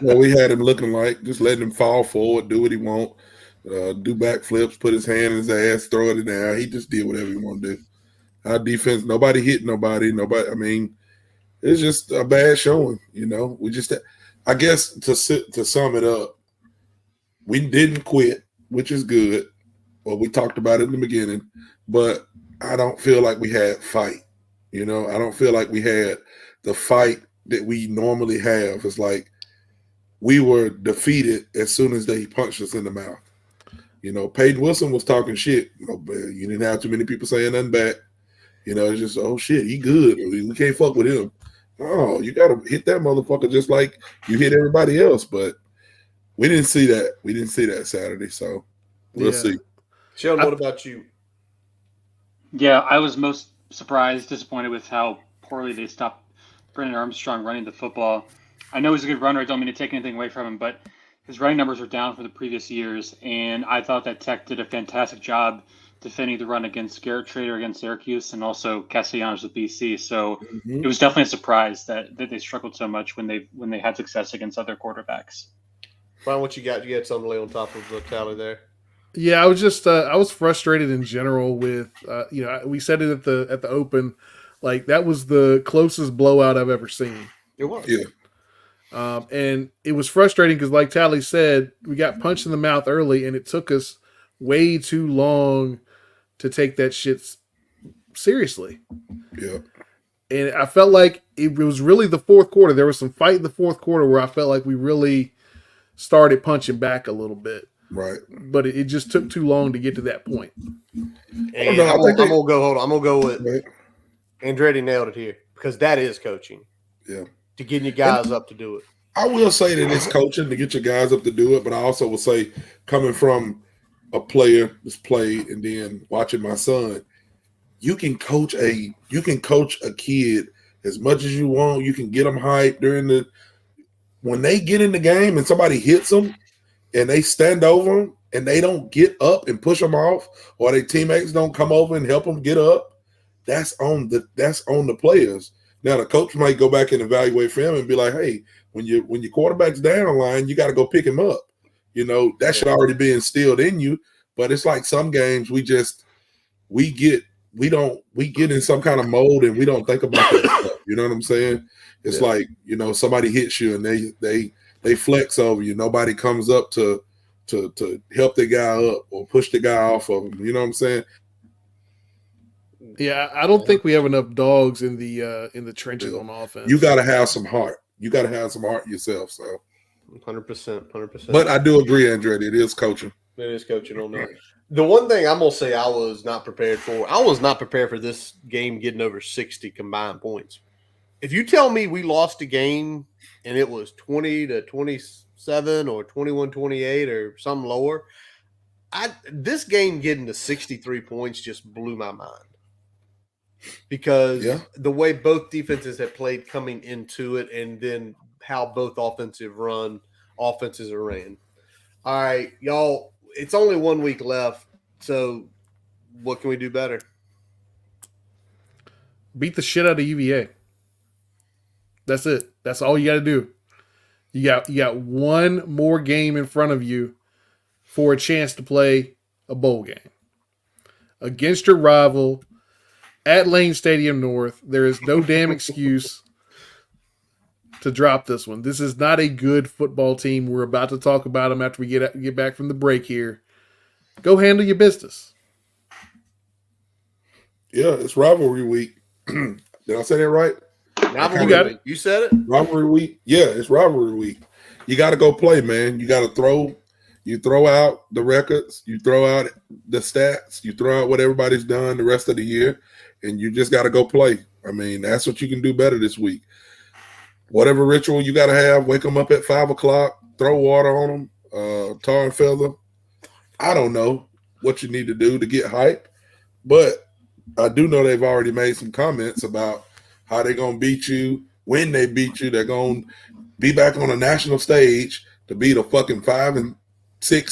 We had him looking like just letting him fall forward, do what he want, do backflips, put his hand in his ass, throw it in the air. He just did whatever he wanted to do. Our defense, nobody hit nobody. It's just a bad showing, We just, I guess to sum it up, we didn't quit, which is good. Well, we talked about it in the beginning, but I don't feel like we had fight. I don't feel like we had the fight that we normally have. It's like we were defeated as soon as they punched us in the mouth. You know, Peyton Wilson was talking shit. You didn't have too many people saying nothing back. You know, it's just, oh shit, he good. We can't fuck with him. Oh, you got to hit that motherfucker just like you hit everybody else. But we didn't see that. We didn't see that Saturday, so we'll see. Sheldon, what about you? Yeah, I was most surprised, disappointed with how poorly they stopped Brendan Armstrong running the football. I know he's a good runner. I don't mean to take anything away from him, but his running numbers are down for the previous years, and I thought that Tech did a fantastic job defending the run against Garrett Trader against Syracuse and also Castellanos with BC. So it was definitely a surprise that they struggled so much when they had success against other quarterbacks. Brian, what you got? You had something to lay on top of the tally there. Yeah, I was just I was frustrated in general with we said it at the open, like that was the closest blowout I've ever seen. It was. Yeah. And it was frustrating because, like Tally said, we got punched in the mouth early, and it took us way too long to take that shit seriously. Yeah. And I felt like it was really the fourth quarter. There was some fight in the fourth quarter where I felt like we really started punching back a little bit. Right. But it just took too long to get to that point. And I'm gonna go with Andretti nailed it here because that is coaching. Yeah. To getting your guys up to do it. I will say that it's coaching to get your guys up to do it, but I also will say, coming from a player that's played and then watching my son, you can coach a kid as much as you want. You can get them hyped when they get in the game and somebody hits them and they stand over them and they don't get up and push them off, or their teammates don't come over and help them get up. That's on the players. Now the coach might go back and evaluate film and be like, "Hey, when your quarterback's down line, you got to go pick him up." You know, that should already be instilled in you. But it's like some games we get in some kind of mode and we don't think about that stuff. You know what I'm saying? It's like, you know, somebody hits you and they flex over you. Nobody comes up to help the guy up or push the guy off of him. You know what I'm saying? Yeah, I don't think we have enough dogs in the trenches on offense. You got to have some heart. You got to have some heart yourself. So, 100%. But I do agree, Andretti. It is coaching. It is coaching on that. The one thing I'm gonna say I was not prepared for this game getting over 60 combined points. If you tell me we lost a game and it was 20-27 or 21-28 or something lower, this game getting to 63 points just blew my mind. Because the way both defenses have played coming into it and then how both offenses are ran. All right, y'all, it's only 1 week left, so what can we do better? Beat the shit out of UVA. That's it. That's all you got to do. You got one more game in front of you for a chance to play a bowl game against your rival at Lane Stadium North. There is no damn excuse to drop this one. This is not a good football team. We're about to talk about them after we get back from the break here. Go handle your business. Yeah, it's rivalry week. Did I say that right? You got it. You said it. Rivalry week. Yeah, it's rivalry week. You got to go play, man. You got to throw. You throw out the records. You throw out the stats. You throw out what everybody's done the rest of the year, and you just got to go play. I mean, that's what you can do better this week. Whatever ritual you got to have, wake them up at 5 o'clock, throw water on them, tar and feather. I don't know what you need to do to get hype, but I do know they've already made some comments about how they're going to beat you. When they beat you, they're going to be back on a national stage to beat a fucking 5-6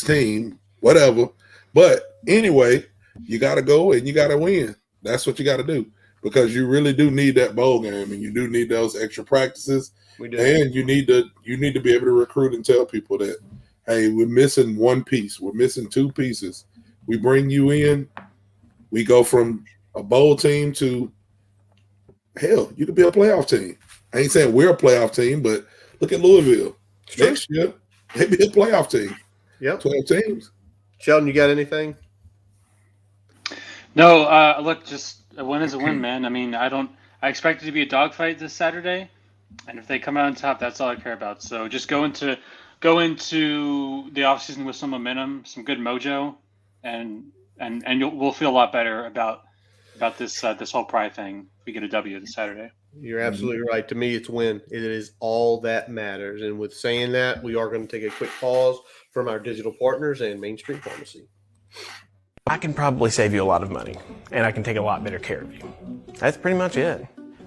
team, whatever. But anyway, you got to go and you got to win. That's what you got to do, because you really do need that bowl game, and you do need those extra practices. We do. And you need to be able to recruit and tell people that, hey, we're missing one piece. We're missing two pieces. We bring you in. We go from a bowl team to, hell, you could be a playoff team. I ain't saying we're a playoff team, but look at Louisville. Next year, they be a playoff team. Yep. 12 teams. Sheldon, you got anything? No, look, just a win is a win, man. I mean, I I expect it to be a dogfight this Saturday, and if they come out on top, that's all I care about. So just go into the offseason with some momentum, some good mojo, and we'll feel a lot better about this whole Pride thing. If we get a W this Saturday. You're absolutely right. To me, it's win. It is all that matters. And with saying that, we are going to take a quick pause from our digital partners and Main Street Pharmacy. I can probably save you a lot of money, and I can take a lot better care of you. That's pretty much it.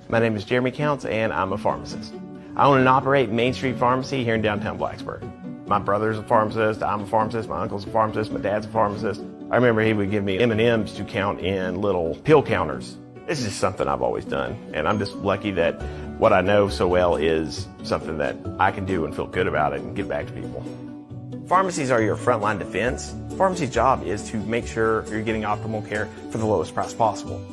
My name is Jeremy Counts, and I'm a pharmacist. I own and operate Main Street Pharmacy here in downtown Blacksburg. My brother's a pharmacist, I'm a pharmacist, my uncle's a pharmacist, my dad's a pharmacist. I remember he would give me M&Ms to count in little pill counters. This is just something I've always done, and I'm just lucky that what I know so well is something that I can do and feel good about it and give back to people. Pharmacies are your frontline defense. Pharmacy's job is to make sure you're getting optimal care for the lowest price possible.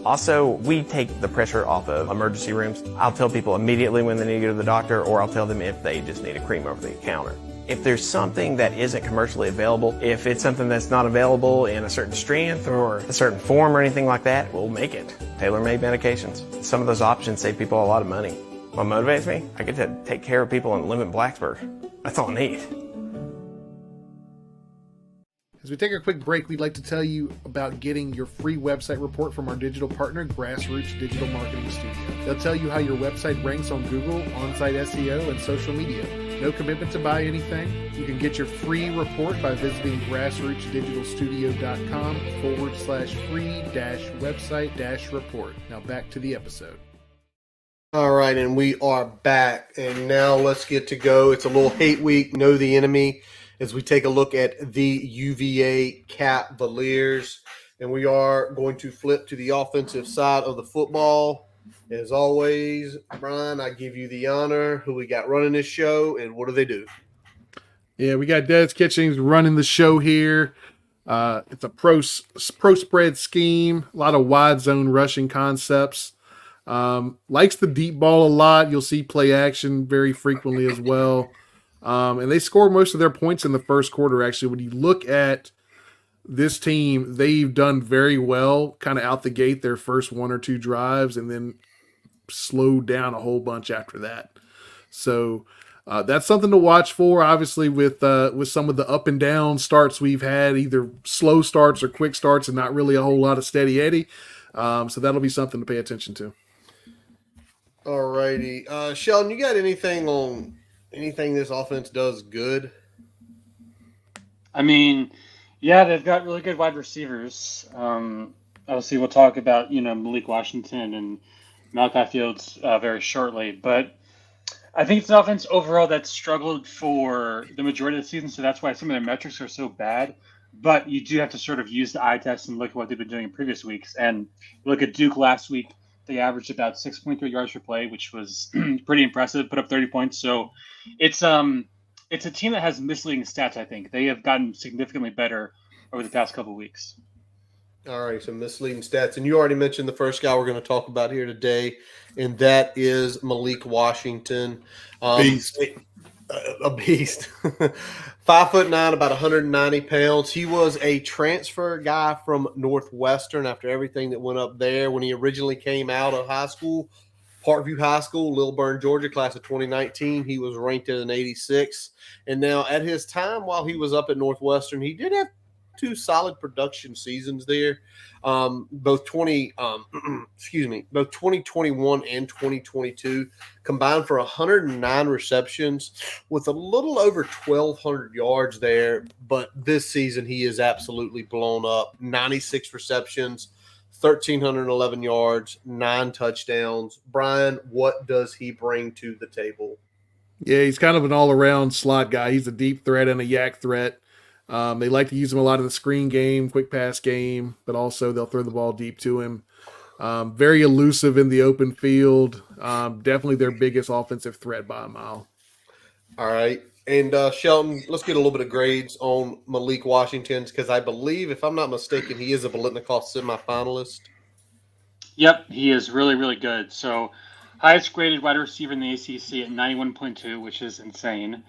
Also, we take the pressure off of emergency rooms. I'll tell people immediately when they need to go to the doctor, or I'll tell them if they just need a cream over the counter. If there's something that isn't commercially available, if it's something that's not available in a certain strength or a certain form or anything like that, we'll make it. Tailor-made medications. Some of those options save people a lot of money. What motivates me? I get to take care of people and live in Blacksburg. That's all I need. As we take a quick break, we'd like to tell you about getting your free website report from our digital partner, Grassroots Digital Marketing Studio. They'll tell you how your website ranks on Google, on-site SEO, and social media. No commitment to buy anything. You can get your free report by visiting grassrootsdigitalstudio.com/free-website-report. Now back to the episode. All right, and we are back. And now let's get to go. It's a little hate week, know the enemy, as we take a look at the UVA Cavaliers. And we are going to flip to the offensive side of the football. As always, Brian, I give you the honor. Who we got running this show, and what do they do? Yeah, we got Des Kitchings running the show here. It's a pro spread scheme, a lot of wide zone rushing concepts. Likes the deep ball a lot. You'll see play action very frequently as well. And they score most of their points in the first quarter, actually. When you look at this team, they've done very well kind of out the gate their first one or two drives and then slowed down a whole bunch after that. So that's something to watch for, obviously, with some of the up and down starts we've had, either slow starts or quick starts and not really a whole lot of steady Eddie. So that'll be something to pay attention to. All righty. Sheldon, you got anything on anything this offense does good? I mean, yeah, they've got really good wide receivers. Obviously, we'll talk about, Malik Washington and Malachi Fields very shortly. But I think it's an offense overall that's struggled for the majority of the season, so that's why some of their metrics are so bad. But you do have to sort of use the eye test and look at what they've been doing in previous weeks. And look at Duke last week. They averaged about 6.3 yards per play, which was pretty impressive, put up 30 points. So it's a team that has misleading stats, I think. They have gotten significantly better over the past couple of weeks. All right, some misleading stats. And you already mentioned the first guy we're going to talk about here today, and that is Malik Washington. Beast. A beast. 5'9", about 190 pounds. He was a transfer guy from Northwestern after everything that went up there when he originally came out of high school. Parkview High School, Lilburn, Georgia, class of 2019. He was ranked at an 86. And now at his time while he was up at Northwestern, he did have two solid production seasons there. Both 2021 and 2022 combined for 109 receptions with a little over 1,200 yards there. But this season he is absolutely blown up. 96 receptions, 1,311 yards, 9 touchdowns. Brian, what does he bring to the table? Yeah, he's kind of an all-around slot guy. He's a deep threat and a yak threat. They like to use him a lot in the screen game, quick pass game, but also they'll throw the ball deep to him. Very elusive in the open field. Definitely their biggest offensive threat by a mile. All right. And Shelton, let's get a little bit of grades on Malik Washington because I believe, if I'm not mistaken, he is a Biletnikoff semifinalist. Yep, he is really, really good. So highest graded wide receiver in the ACC at 91.2, which is insane.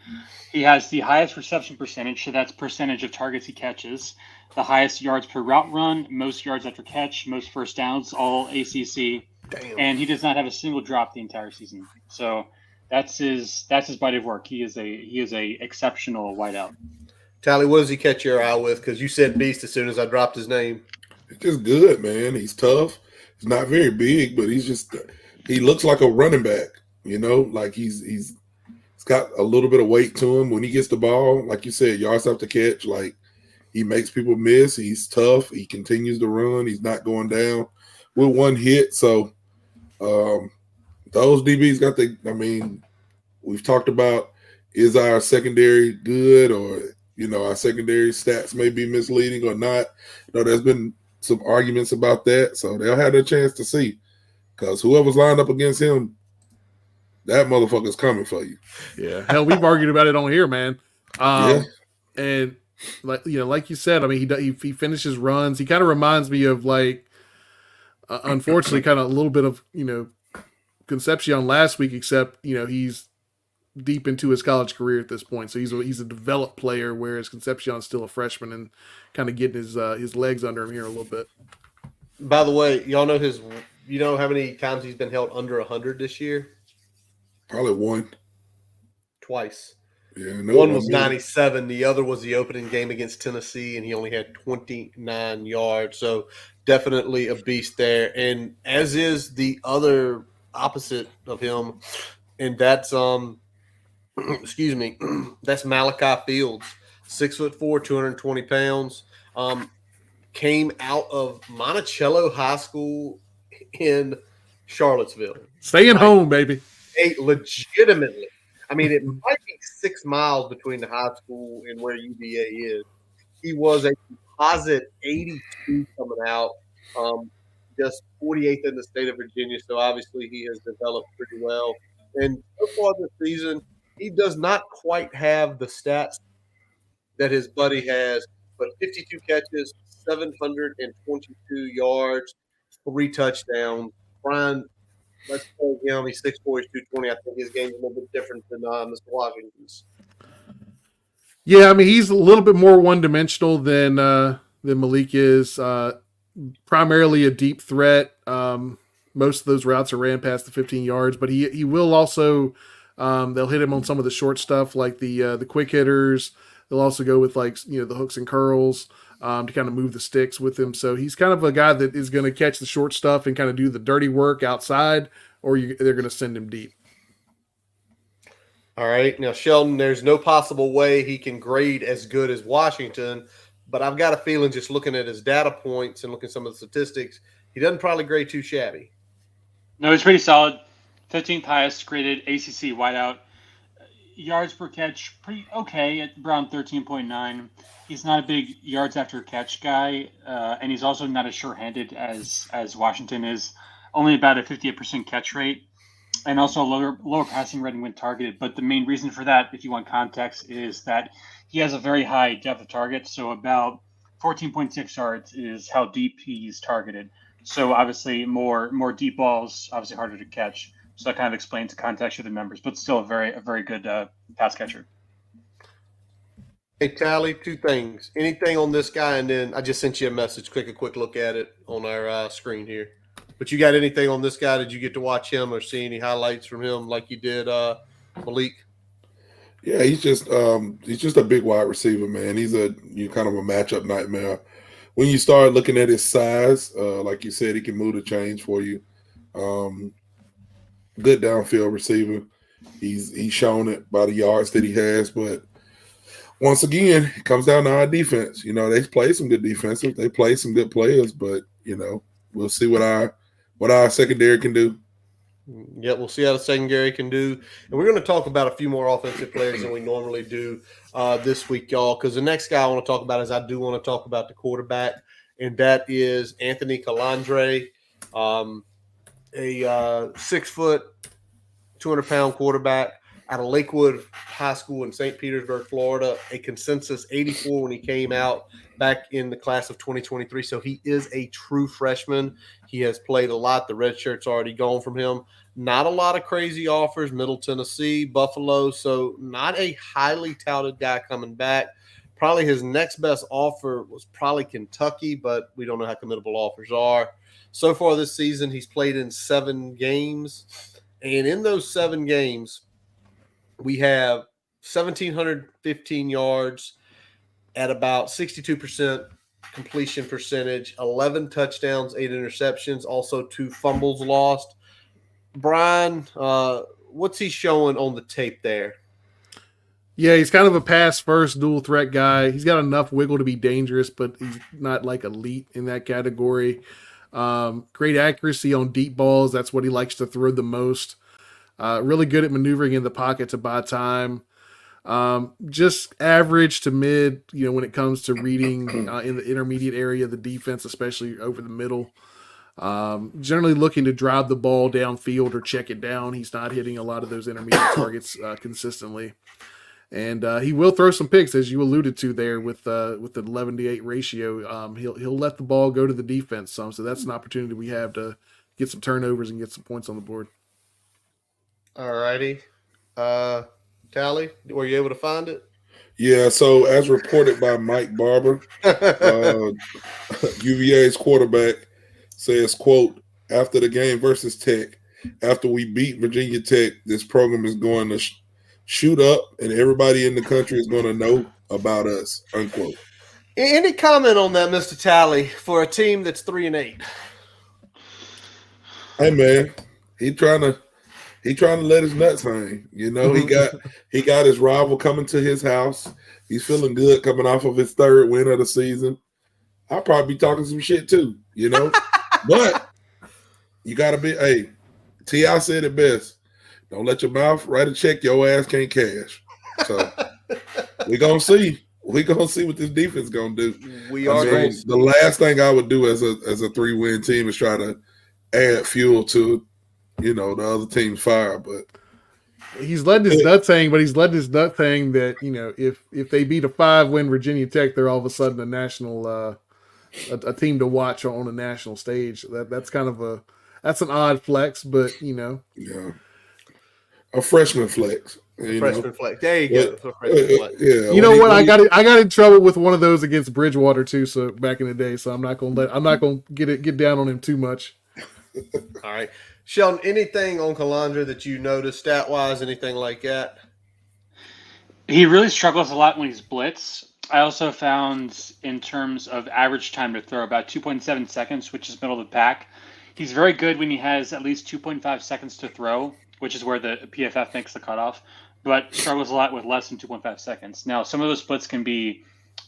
He has the highest reception percentage, so that's percentage of targets he catches. The highest yards per route run, most yards after catch, most first downs, all ACC. Damn. and he does not have a single drop the entire season. So that's his body of work. He is a exceptional wideout. Tally, what does he catch your eye with? Because you said beast as soon as I dropped his name. It's just good, man. He's tough. He's not very big, but he looks like a running back. Like he's got a little bit of weight to him when he gets the ball. Like you said, yards after catch. Like he makes people miss. He's tough. He continues to run. He's not going down with one hit. So those DBs got we've talked about, is our secondary good, or our secondary stats may be misleading or not. There's been some arguments about that, so they'll have their chance to see, because whoever's lined up against him, that motherfucker's coming for you. Yeah, hell, we've argued about it on here, man. Yeah. And like you said, he finishes runs. He kind of reminds me of unfortunately, kind of a little bit of Concepcion last week, except he's deep into his college career at this point, so he's a developed player, whereas Concepcion's still a freshman and kind of getting his legs under him here a little bit. By the way, y'all know how many times he's been held under 100 this year? Probably one. Twice. Yeah, one was 97. The other was the opening game against Tennessee, and he only had 29 yards. So definitely a beast there. And as is the other opposite of him, and that's excuse me, that's Malachi Fields, 6'4", 220 pounds. Came out of Monticello High School in Charlottesville. Staying home, baby. Legitimately. I mean, it might be 6 miles between the high school and where UVA is. He was a composite 82 coming out, just 48th in the state of Virginia. So obviously he has developed pretty well. And so far this season, he does not quite have the stats that his buddy has, but 52 catches, 722 yards, 3 touchdowns. Brian, let's play him. He's 6'4", he's 220. I think his game's a little bit different than Mr. Washington's. Yeah, I mean, he's a little bit more one-dimensional than Malik is. Primarily a deep threat. Most of those routes are ran past the 15 yards, but he will also they'll hit him on some of the short stuff, like the quick hitters. They'll also go with the hooks and curls to kind of move the sticks with him. So he's kind of a guy that is going to catch the short stuff and kind of do the dirty work outside, or they're going to send him deep. All right. Now, Sheldon, there's no possible way he can grade as good as Washington, but I've got a feeling just looking at his data points and looking at some of the statistics, he doesn't probably grade too shabby. No, he's pretty solid. 15th highest graded ACC wideout. Yards per catch, pretty okay at around 13.9. He's not a big yards after catch guy, and he's also not as sure-handed as Washington is. Only about a 58% catch rate, and also a lower passing rating when targeted. But the main reason for that, if you want context, is that he has a very high depth of target. So about 14.6 yards is how deep he's targeted. So obviously more deep balls, obviously harder to catch. So that kind of explains the context of the numbers, but still a very good pass catcher. Hey, Tally, 2 things. Anything on this guy, and then I just sent you a message. Take a quick look at it on our screen here. But you got anything on this guy? Did you get to watch him or see any highlights from him like you did Malik? Yeah, he's just a big wide receiver, man. He's kind of a matchup nightmare. When you start looking at his size, like you said, he can move the chains for you. Good downfield receiver. He's shown it by the yards that he has, but once again, it comes down to our defense. They play some good defensive. They play some good players, but we'll see what our secondary can do. Yeah, we'll see how the secondary can do. And we're going to talk about a few more offensive players than we normally do this week, y'all, because the next guy I want to talk about is I do want to talk about the quarterback, and that is Anthony Calandre, a 6 foot, 200-pound quarterback out of Lakewood High School in St. Petersburg, Florida, a consensus 84 when he came out back in the class of 2023. So he is a true freshman. He has played a lot. The red shirt's already gone from him. Not a lot of crazy offers, Middle Tennessee, Buffalo. So not a highly touted guy coming back. Probably his next best offer was probably Kentucky, but we don't know how committable offers are. So far this season, he's played in 7 games. And in those 7 games, we have 1,715 yards at about 62% completion percentage, 11 touchdowns, 8 interceptions, also 2 fumbles lost. Brian, what's he showing on the tape there? Yeah, he's kind of a pass first dual threat guy. He's got enough wiggle to be dangerous, but he's not like elite in that category. Great accuracy on deep balls. That's what he likes to throw the most. Really good at maneuvering in the pocket to buy time. Just average to mid, when it comes to reading in the intermediate area of the defense, especially over the middle. Generally looking to drive the ball downfield or check it down. He's not hitting a lot of those intermediate targets consistently. And he will throw some picks, as you alluded to there with the 11-8 ratio. He'll let the ball go to the defense some, so that's an opportunity we have to get some turnovers and get some points on the board. All righty. Tally, were you able to find it? Yeah, so as reported by Mike Barber, UVA's quarterback says, quote, after the game versus Tech, after we beat Virginia Tech, this program is going to shoot up and everybody in the country is going to know about us, unquote. Any comment on that, Mr. Tally, for a team that's 3-8? Hey man, he trying to let his nuts hang. He got his rival coming to his house. He's feeling good coming off of his 3rd win of the season. I'll probably be talking some shit too, But you gotta be, hey, T.I. said it best. Don't let your mouth write a check your ass can't cash. So we're gonna see. We're gonna see what this defense gonna do. The last thing I would do as a 3-win team is try to add fuel to the other team's fire. But he's letting his nuts hang, that, if they beat a 5-win Virginia Tech, they're all of a sudden a national a team to watch on a national stage. That's kind of that's an odd flex, but yeah. A freshman flex. Freshman flex. There you go. Flex. Yeah. I got in trouble with one of those against Bridgewater too. So back in the day, so I'm not gonna get down on him too much. All right, Sheldon. Anything on Calandra that you noticed stat wise? Anything like that? He really struggles a lot when he's blitz. I also found in terms of average time to throw about 2.7 seconds, which is middle of the pack. He's very good when he has at least 2.5 seconds to throw, which is where the PFF makes the cutoff, but struggles a lot with less than 2.5 seconds. Now, some of those splits can be,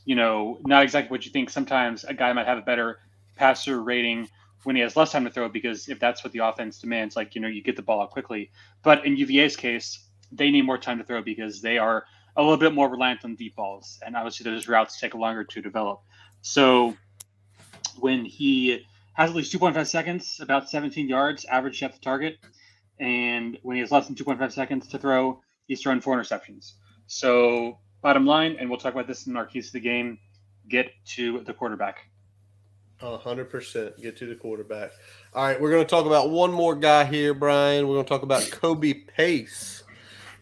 not exactly what you think. Sometimes a guy might have a better passer rating when he has less time to throw, because if that's what the offense demands, you get the ball out quickly. But in UVA's case, they need more time to throw because they are a little bit more reliant on deep balls. And obviously those routes take longer to develop. So when he has at least 2.5 seconds, about 17 yards, average depth of target, and when he has less than 2.5 seconds to throw, he's thrown 4 interceptions. So bottom line, and we'll talk about this in our keys to the game, get to the quarterback. 100% get to the quarterback. All right, we're going to talk about one more guy here, Brian. We're going to talk about Kobe Pace,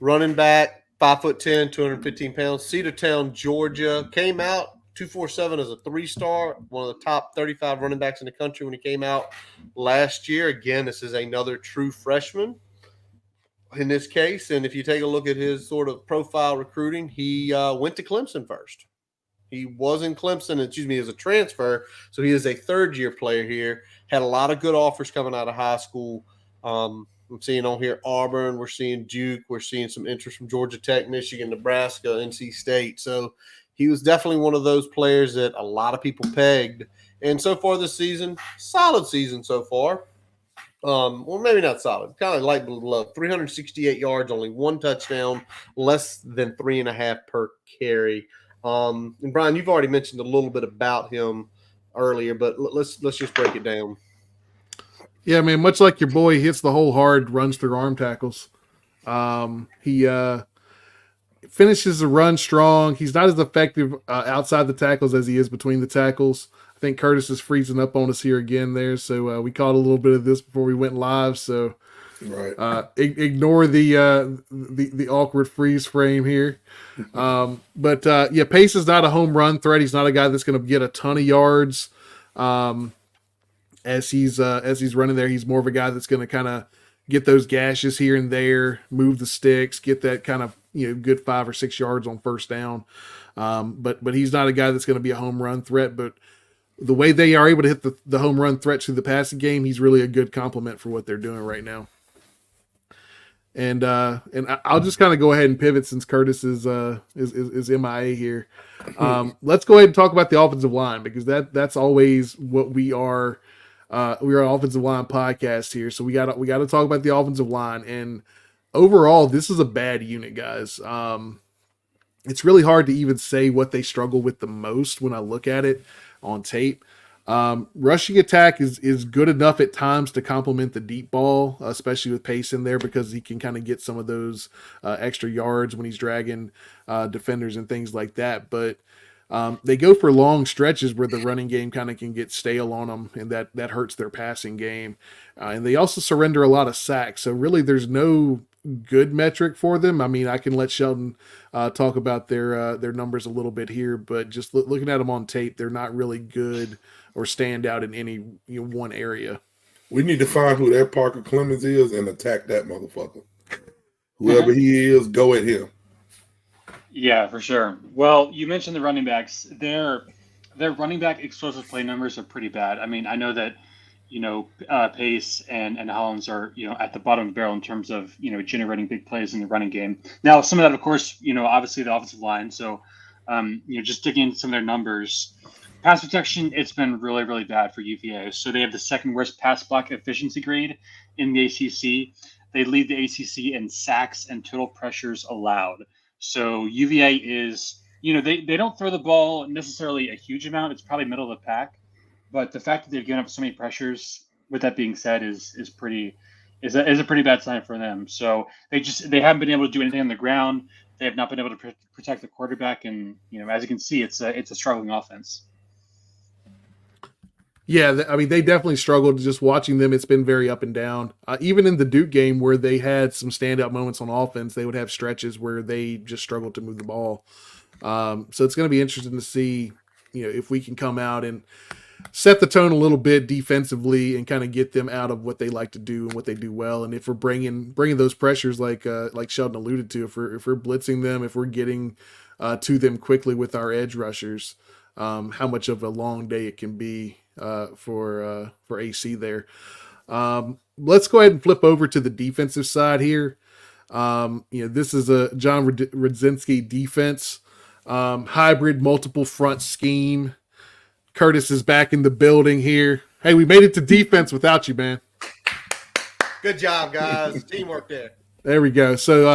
running back, 5'10", 215 pounds, Cedartown, Georgia. Came out 247 as a 3-star, one of the top 35 running backs in the country when he came out last year. Again, this is another true freshman in this case. And if you take a look at his sort of profile recruiting, he went to Clemson first. He was in Clemson, as a transfer. So he is a 3rd-year player here. Had a lot of good offers coming out of high school. I'm seeing on here Auburn. We're seeing Duke. We're seeing some interest from Georgia Tech, Michigan, Nebraska, NC State. So he was definitely one of those players that a lot of people pegged. And so far this season, solid season so far. Well, maybe not solid. Kind of light below. 368 yards, only 1 touchdown, less than 3.5 per carry. And Brian, you've already mentioned a little bit about him earlier, but let's just break it down. Yeah, man, much like your boy, he hits the hole hard, runs through arm tackles. He finishes the run strong. He's not as effective outside the tackles as he is between the tackles. I think Curtis is freezing up on us here again there, so we caught a little bit of this before we went live. So Right. Ignore the awkward freeze frame here. But Pace is not a home run threat. He's not a guy that's going to get a ton of yards. As he's running there, he's more of a guy that's going to kind of get those gashes here and there, move the sticks, get that kind of good 5 or 6 yards on first down. But he's not a guy that's going to be a home run threat. But the way they are able to hit the home run threat through the passing game, he's really a good complement for what they're doing right now. And I'll just kind of go ahead and pivot since Curtis is MIA here. Let's go ahead and talk about the offensive line, because that's always what we are. We are an offensive line podcast here, so we got to talk about the offensive line. And overall, this is a bad unit, guys. It's really hard to even say what they struggle with the most when I look at it on tape. Rushing attack is good enough at times to complement the deep ball, especially with Pace in there, because he can kind of get some of those extra yards when he's dragging defenders and things like that. But they go for long stretches where the running game kind of can get stale on them, and that hurts their passing game. And they also surrender a lot of sacks. So really there's no good metric for them. I mean, I can let Sheldon talk about their numbers a little bit here, but just looking at them on tape, they're not really good or stand out in any one area. We need to find who that Parker Clemens is and attack that motherfucker. Whoever he is, go at him. Yeah, for sure. Well, you mentioned the running backs. Their running back explosive play numbers are pretty bad. I mean, I know that Pace and Hollins are at the bottom of the barrel in terms of generating big plays in the running game. Now, some of that, of course, obviously the offensive line. So, just digging into some of their numbers. Pass protection, it's been really, really bad for UVA. So they have the second worst pass block efficiency grade in the ACC. They lead the ACC in sacks and total pressures allowed. So UVA is, they don't throw the ball necessarily a huge amount. It's probably middle of the pack. But the fact that they've given up so many pressures, with that being said, is a pretty bad sign for them. So they haven't been able to do anything on the ground. They have not been able to protect the quarterback, and as you can see, it's a struggling offense. Yeah, I mean, they definitely struggled. Just watching them, it's been very up and down. Even in the Duke game, where they had some standout moments on offense, they would have stretches where they just struggled to move the ball. So it's going to be interesting to see, if we can come out and set the tone a little bit defensively and kind of get them out of what they like to do and what they do well. And if we're bringing those pressures, like Sheldon alluded to, if we're blitzing them, if we're getting to them quickly with our edge rushers, how much of a long day it can be for AC there. Let's go ahead and flip over to the defensive side here. This is a John Rudzinski defense, hybrid multiple front scheme. Curtis is back in the building here. Hey, we made it to defense without you, man. Good job, guys. Teamwork there. There we go. So,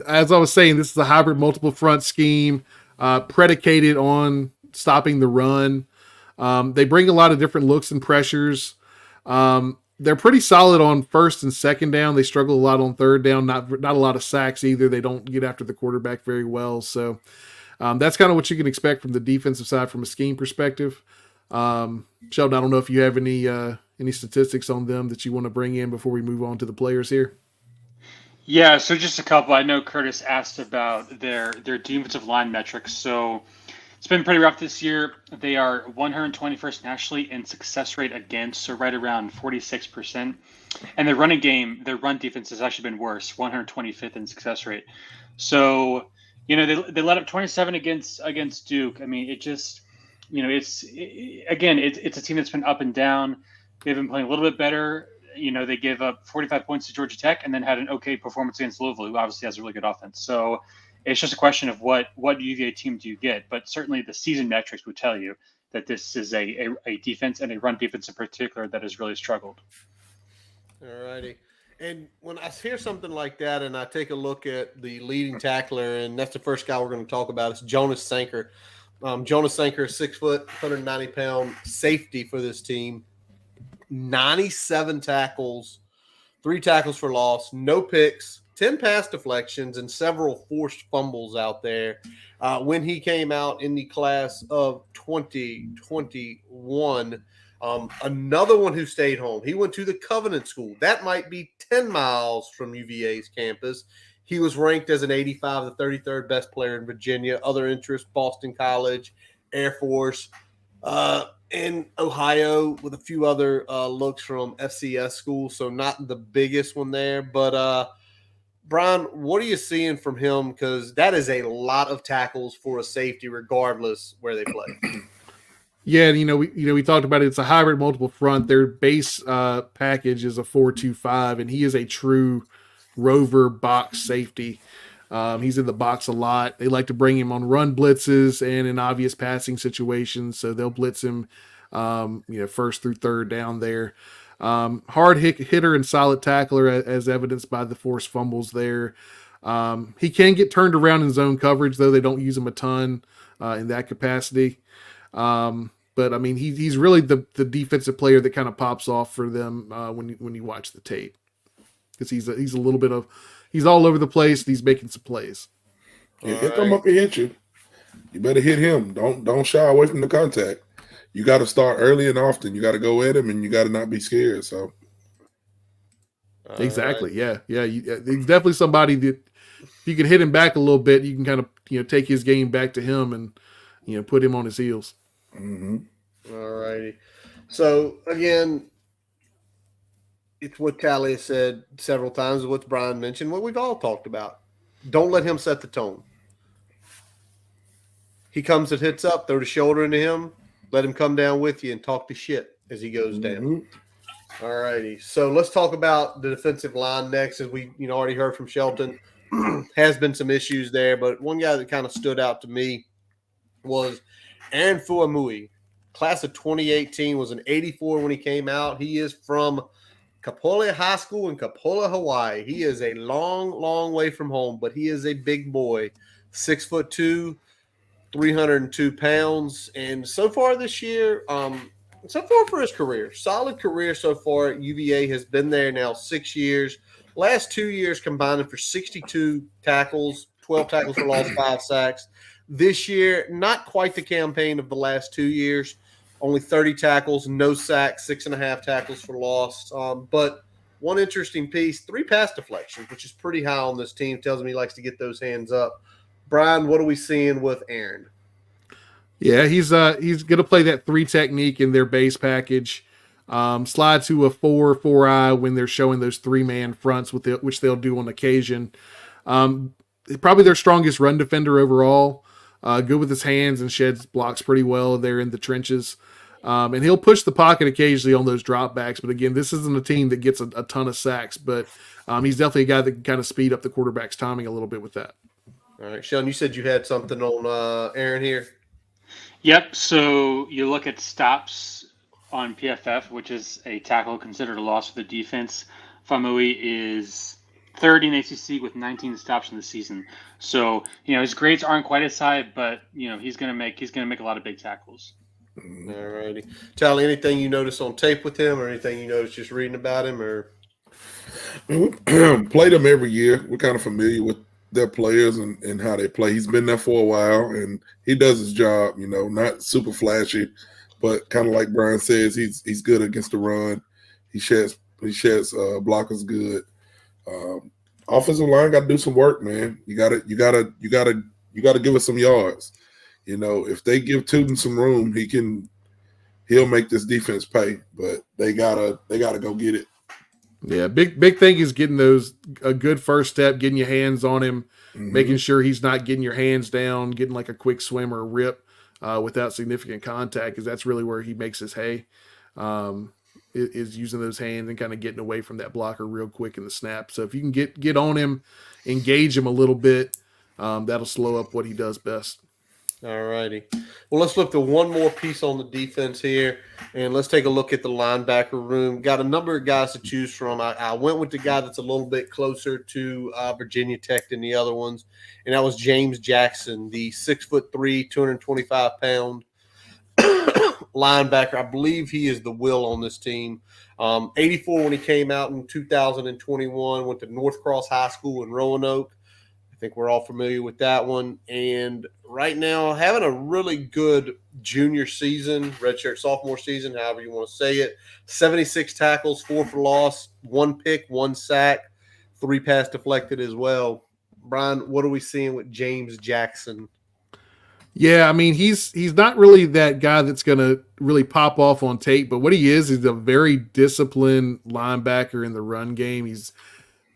as I was saying, this is a hybrid multiple front scheme predicated on stopping the run. They bring a lot of different looks and pressures. They're pretty solid on first and second down. They struggle a lot on third down. Not a lot of sacks either. They don't get after the quarterback very well. So that's kind of what you can expect from the defensive side from a scheme perspective. Sheldon, I don't know if you have any statistics on them that you want to bring in before we move on to the players here. Yeah, so just a couple. I know Curtis asked about their defensive line metrics. So it's been pretty rough this year. They are 121st nationally in success rate against, so right around 46%. And their running game, their run defense has actually been worse, 125th in success rate. So, they let up 27 against Duke. I mean, it just, it's a team that's been up and down. They've been playing a little bit better. They gave up 45 points to Georgia Tech and then had an okay performance against Louisville, who obviously has a really good offense. So it's just a question of what UVA team do you get. But certainly the season metrics would tell you that this is a defense and a run defense in particular that has really struggled. All righty. And when I hear something like that and I take a look at the leading tackler, and that's the first guy we're going to talk about, it's Jonas Sanker. Jonas Sanker is 6 foot, 190-pound safety for this team. 97 tackles, 3 tackles for loss, no picks, 10 pass deflections, and several forced fumbles out there. When he came out in the class of 2021, Another one who stayed home. He went to the Covenant School. That might be 10 miles from UVA's campus. He was ranked as an 85, the 33rd best player in Virginia. Other interests, Boston College, Air Force, in Ohio with a few other looks from FCS schools. So not the biggest one there. But, Brian, what are you seeing from him? Because that is a lot of tackles for a safety regardless where they play. Yeah, and we talked about it. It's a hybrid multiple front. Their base package is a 4.25, and he is a true rover box safety. He's in the box a lot. They like to bring him on run blitzes and in obvious passing situations, so they'll blitz him, first through third down there. Hard hitter and solid tackler, as evidenced by the forced fumbles there. He can get turned around in zone coverage, though they don't use him a ton in that capacity. But I mean, he's really the defensive player that kind of pops off for them when you watch the tape, because he's a little bit of, he's all over the place. And he's making some plays. Yeah, he'll come up and hit you. You better hit him. Don't shy away from the contact. You got to start early and often. You got to go at him, and you got to not be scared. So exactly, yeah. He's definitely somebody that if you can hit him back a little bit, you can kind of take his game back to him and put him on his heels. Mm-hmm. All righty. So, again, it's what Callie has said several times, what Brian mentioned, what we've all talked about. Don't let him set the tone. He comes and hits up, throw the shoulder into him, let him come down with you and talk the shit as he goes down. All righty. So let's talk about the defensive line next, as we already heard from Shelton. Has been some issues there, but one guy that kind of stood out to me was Aaron Fuamui. Class of 2018, was an 84 when he came out. He is from Kapola High School in Kapola, Hawaii. He is a long, long way from home, but he is a big boy. 6'2", 302 pounds. And so far this year, so far for his career, solid career so far at UVA, has been there now 6 years. Last 2 years combining for 62 tackles, 12 tackles for loss, 5 sacks. This year, not quite the campaign of the last 2 years. Only 30 tackles, no sacks, 6.5 tackles for loss. But one interesting piece, 3 pass deflections, which is pretty high on this team. Tells me he likes to get those hands up. Brian, what are we seeing with Aaron? Yeah, he's going to play that 3 technique in their base package. Slide to a 4-4-eye when they're showing those 3-man fronts, which they'll do on occasion. Probably their strongest run defender overall. Good with his hands and sheds blocks pretty well there in the trenches. And he'll push the pocket occasionally on those dropbacks. But again, this isn't a team that gets a ton of sacks, but he's definitely a guy that can kind of speed up the quarterback's timing a little bit with that. All right, Sean, you said you had something on Aaron here. Yep. So you look at stops on PFF, which is a tackle considered a loss for the defense. Famui is third in ACC with 19 stops in the season. So his grades aren't quite as high, but he's gonna make a lot of big tackles. All righty, Charlie. Anything you notice on tape with him, or anything you notice just reading about him, or? We play them every year. We're kind of familiar with their players and how they play. He's been there for a while, and he does his job. Not super flashy, but kind of like Brian says, he's good against the run. He sheds blockers good. Offensive line got to do some work, man. You gotta give us some yards. If they give Tootin some room, he'll make this defense pay. But they gotta go get it. Yeah, big thing is getting a good first step, getting your hands on him, making sure he's not getting your hands down, getting like a quick swim or a rip without significant contact, because that's really where he makes his hay. Is using those hands and kind of getting away from that blocker real quick in the snap. So if you can get on him, engage him a little bit, that'll slow up what he does best. All righty. Well, let's look at one more piece on the defense here, and let's take a look at the linebacker room. Got a number of guys to choose from. I went with the guy that's a little bit closer to Virginia Tech than the other ones, and that was James Jackson, the 6'3", 225-pound linebacker. I believe he is the will on this team. 84 when he came out in 2021, went to North Cross High School in Roanoke. think we're all familiar with that one. And right now, having a really good junior season, redshirt sophomore season, however you want to say it. 76 tackles, 4 for loss, 1 pick, 1 sack, 3 pass deflected as well. Brian, what are we seeing with James Jackson? Yeah, I mean he's not really that guy that's going to really pop off on tape, but what he is a very disciplined linebacker in the run game. He's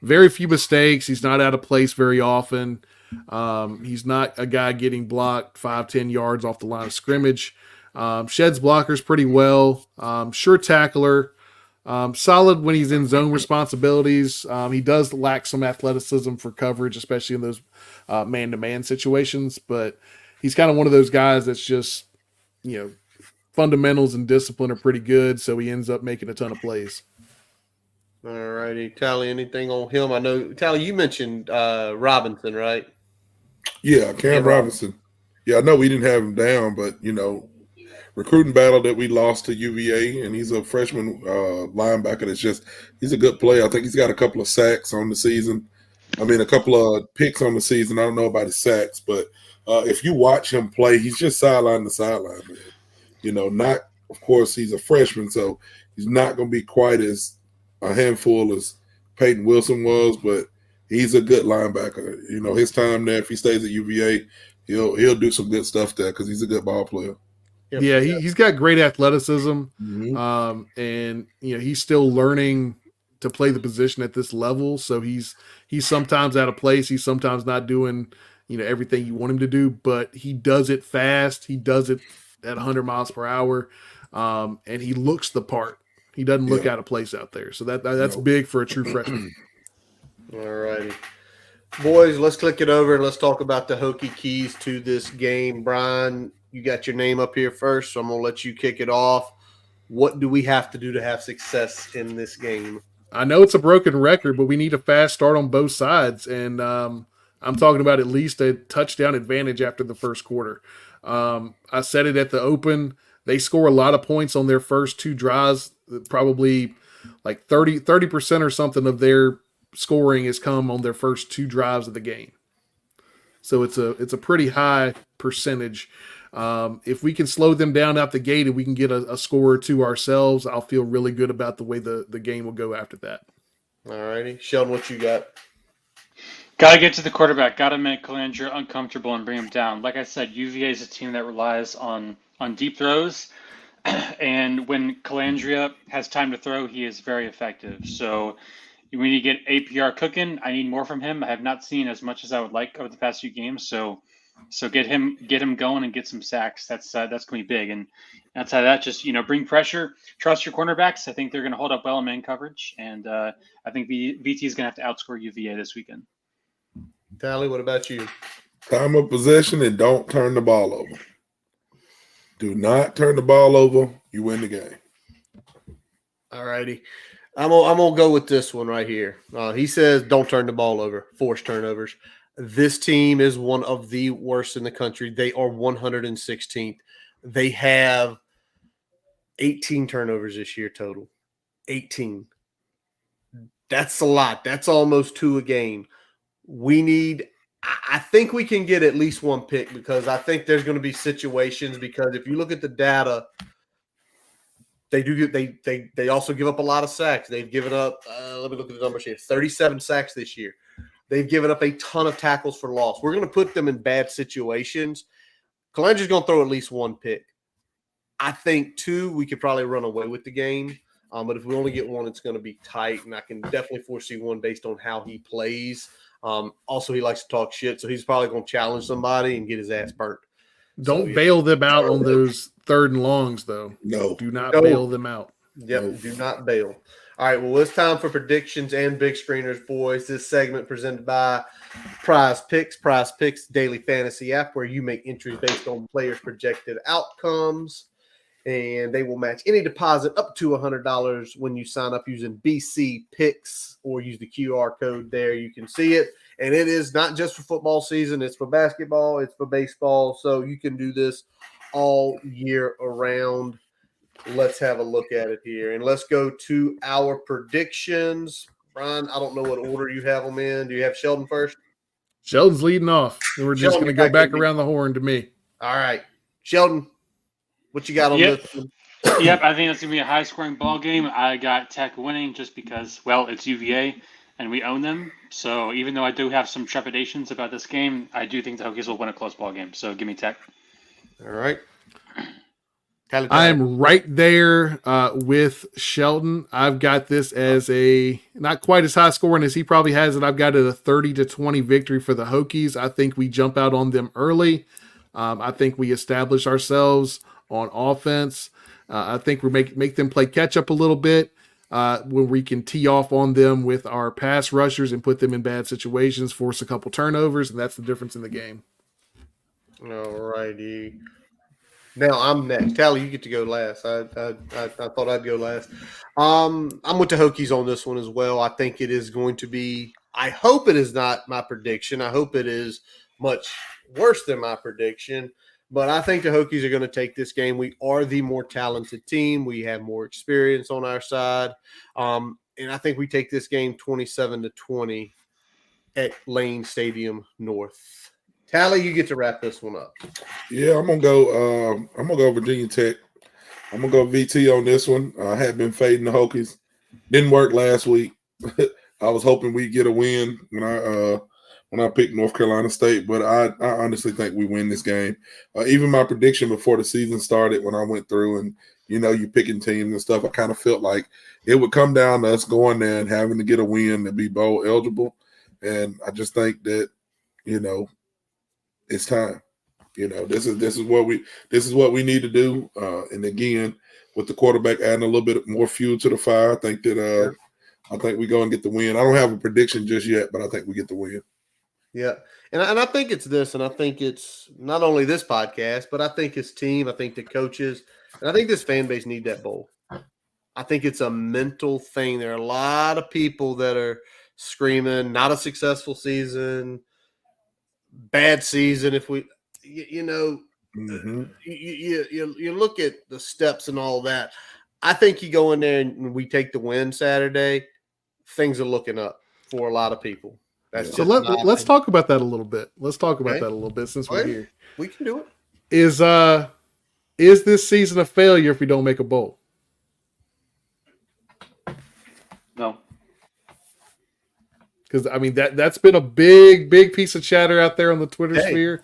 very few mistakes. He's not out of place very often. He's not a guy getting blocked 5-10 yards off the line of scrimmage. Sheds blockers pretty well. Sure tackler. Solid when he's in zone responsibilities. He does lack some athleticism for coverage, especially in those man-to-man situations, but he's kind of one of those guys that's just, fundamentals and discipline are pretty good, so he ends up making a ton of plays. All righty. Tally, anything on him? I know, Tally, you mentioned Robinson, right? Yeah, Cam Robinson. Yeah, I know we didn't have him down, but, recruiting battle that we lost to UVA, and he's a freshman linebacker he's a good player. I think he's got a couple of sacks on the season. A couple of picks on the season. I don't know about his sacks, but if you watch him play, he's just sideline to sideline, man. Not, of course, he's a freshman, so he's not going to be quite as a handful as Peyton Wilson was, but he's a good linebacker. His time there, if he stays at UVA, he'll do some good stuff there because he's a good ball player. Yep. Yeah, he's got great athleticism, and he's still learning to play the position at this level. So he's sometimes out of place. He's sometimes not doing everything you want him to do, but he does it fast. He does it at 100 miles per hour, and he looks the part. He doesn't look out of place out there. So that's big for a true freshman. All righty. Boys, let's click it over and let's talk about the Hokie keys to this game. Brian, you got your name up here first, so I'm going to let you kick it off. What do we have to do to have success in this game? I know it's a broken record, but we need a fast start on both sides. And I'm talking about at least a touchdown advantage after the first quarter. I said it at the open. They score a lot of points on their first 2 drives. Probably like 30% or something of their scoring has come on their first 2 drives of the game. So it's a pretty high percentage. If we can slow them down out the gate and we can get a score or 2 ourselves, I'll feel really good about the way the game will go after that. All righty. Sheldon, what you got? Got to get to the quarterback. Got to make Calandra uncomfortable and bring him down. Like I said, UVA is a team that relies on deep throws. And when Calandria has time to throw, he is very effective. So we need to get APR cooking. I need more from him. I have not seen as much as I would like over the past few games. So get him going and get some sacks. That's going to be big. And outside of that, just bring pressure. Trust your cornerbacks. I think they're going to hold up well in man coverage. And I think VT is going to have to outscore UVA this weekend. Tally, what about you? Time of possession and don't turn the ball over. Do not turn the ball over. You win the game. All righty. I'm gonna go with this one right here. He says don't turn the ball over, force turnovers. This team is one of the worst in the country. They are 116th. They have 18 turnovers this year total. 18. That's a lot. That's almost 2 a game. I think we can get at least 1 pick because I think there's going to be situations because if you look at the data, they also give up a lot of sacks. They've given up, let me look at the numbers here, 37 sacks this year. They've given up a ton of tackles for loss. We're going to put them in bad situations. Calandria's going to throw at least 1 pick. I think 2, we could probably run away with the game. But if we only get 1, it's going to be tight, and I can definitely foresee 1 based on how he plays. Also, he likes to talk shit, so he's probably going to challenge somebody and get his ass burnt. Don't bail them out on those 3rd and longs, though. No. Do not bail them out. Yep, do not bail. All right, well, it's time for predictions and big screeners, boys. This segment presented by Prize Picks. Prize Picks, daily fantasy app where you make entries based on players' projected outcomes. And they will match any deposit up to $100 when you sign up using BC Picks or use the QR code there. You can see it. And it is not just for football season. It's for basketball. It's for baseball. So you can do this all year around. Let's have a look at it here. And let's go to our predictions. Brian, I don't know what order you have them in. Do you have Sheldon first? Sheldon's leading off, and we're just Sheldon, going to you're go back gonna be- around the horn to me. All right. Sheldon, what you got on Yep. this one? Yep, I think it's gonna be a high-scoring ball game. I got Tech winning just because, well, it's UVA and we own them. So even though I do have some trepidations about this game, I do think the Hokies will win a close ball game. So give me Tech. All right. Tyler, I am right there with Sheldon. I've got this as a not quite as high scoring as he probably has it. I've got it a 30-20 victory for the Hokies. I think we jump out on them early. I think we establish ourselves on offense. I think we make them play catch up a little bit when we can tee off on them with our pass rushers and put them in bad situations, force a couple turnovers, and that's the difference in the game. All righty. Now I'm next. Tally, you get to go last. I thought I'd go last. I'm with the Hokies on this one as well. I think it is going to be. I hope it is not my prediction. I hope it is much worse than my prediction. But I think the Hokies are going to take this game. We are the more talented team. We have more experience on our side, and I think we take this game 27-20 at Lane Stadium North. Tally, you get to wrap this one up. Yeah, I'm gonna go Virginia Tech. I'm gonna go VT on this one. I had been fading the Hokies. Didn't work last week. I was hoping we'd get a win when I picked North Carolina State, but I honestly think we win this game. Even my prediction before the season started, when I went through and you picking teams and stuff, I kind of felt like it would come down to us going there and having to get a win to be bowl eligible. And I just think that it's time. This is what we need to do. And again, with the quarterback adding a little bit more fuel to the fire, I think we go and get the win. I don't have a prediction just yet, but I think we get the win. Yeah. And I think it's this, and I think it's not only this podcast, but I think his team, I think the coaches, and I think this fan base need that bowl. I think it's a mental thing. There are a lot of people that are screaming, not a successful season, bad season. If we, Mm-hmm. you look at the steps and all that. I think you go in there and we take the win Saturday, things are looking up for a lot of people. So let's talk about that a little bit. Let's talk about Okay. that a little bit since we're here. We can do it. Is this season a failure if we don't make a bowl? No. Because I mean that's been a big piece of chatter out there on the Twitter sphere.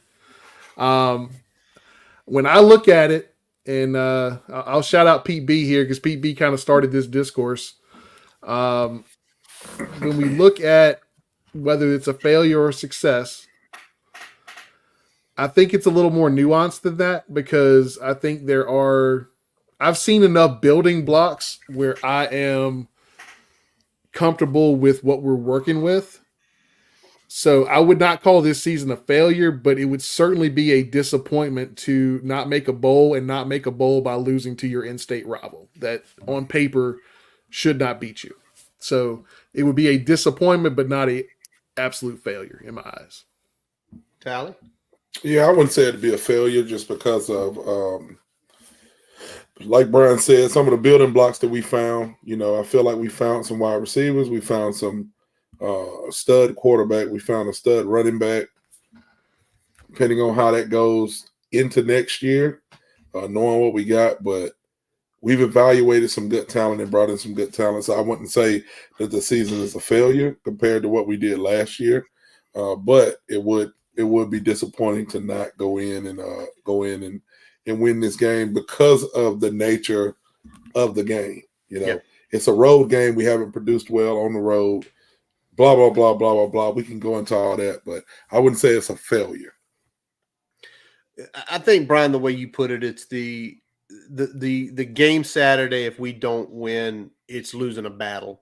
When I look at it, and I'll shout out Pete B here because Pete B kind of started this discourse. When we look at whether it's a failure or success, I think it's a little more nuanced than that because I think I've seen enough building blocks where I am comfortable with what we're working with. So I would not call this season a failure, but it would certainly be a disappointment to not make a bowl and not make a bowl by losing to your in-state rival that on paper should not beat you. So it would be a disappointment, but not a absolute failure in my eyes. Tally? Yeah, I wouldn't say it'd be a failure just because of, like Brian said, some of the building blocks that we found. I feel like we found some wide receivers. We found some stud quarterback. We found a stud running back. Depending on how that goes into next year, knowing what we got, but we've evaluated some good talent and brought in some good talent. So I wouldn't say that the season is a failure compared to what we did last year, but it would be disappointing to not go in and win this game because of the nature of the game. It's a road game. We haven't produced well on the road. Blah blah blah blah blah blah. We can go into all that, but I wouldn't say it's a failure. I think, Brian, the way you put it, it's the game Saturday. If we don't win, it's losing a battle.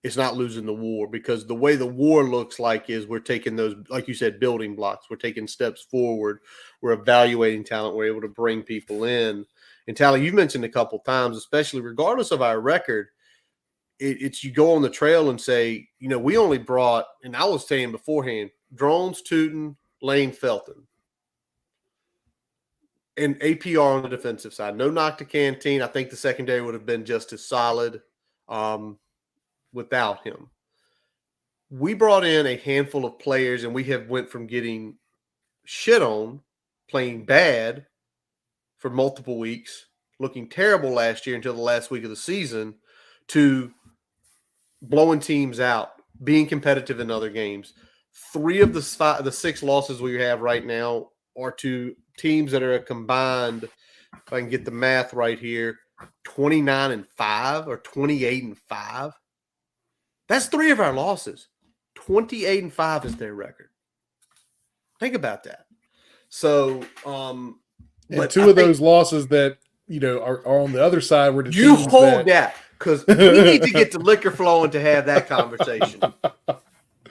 It's not losing the war, because the way the war looks like is we're taking those, like you said, building blocks. We're taking steps forward. We're evaluating talent. We're able to bring people in. And Tally, you've mentioned a couple times, especially regardless of our record, it's you go on the trail and say, we only brought, and I was saying beforehand, Drones, Tootin, Lane, Felton, and APR on the defensive side. No knock to Canteen. I think the secondary would have been just as solid without him. we brought in a handful of players, and we have went from getting shit on, playing bad for multiple weeks, looking terrible last year until the last week of the season, to blowing teams out, being competitive in other games. 3 of the 6 losses we have right now are to teams that are combined, if I can get the math right here, 29-5 or 28-5. That's 3 of our losses. 28-5 is their record. Think about that. So, and 2 of those losses that are on the other side were the you teams hold that because we need to get the liquor flowing to have that conversation.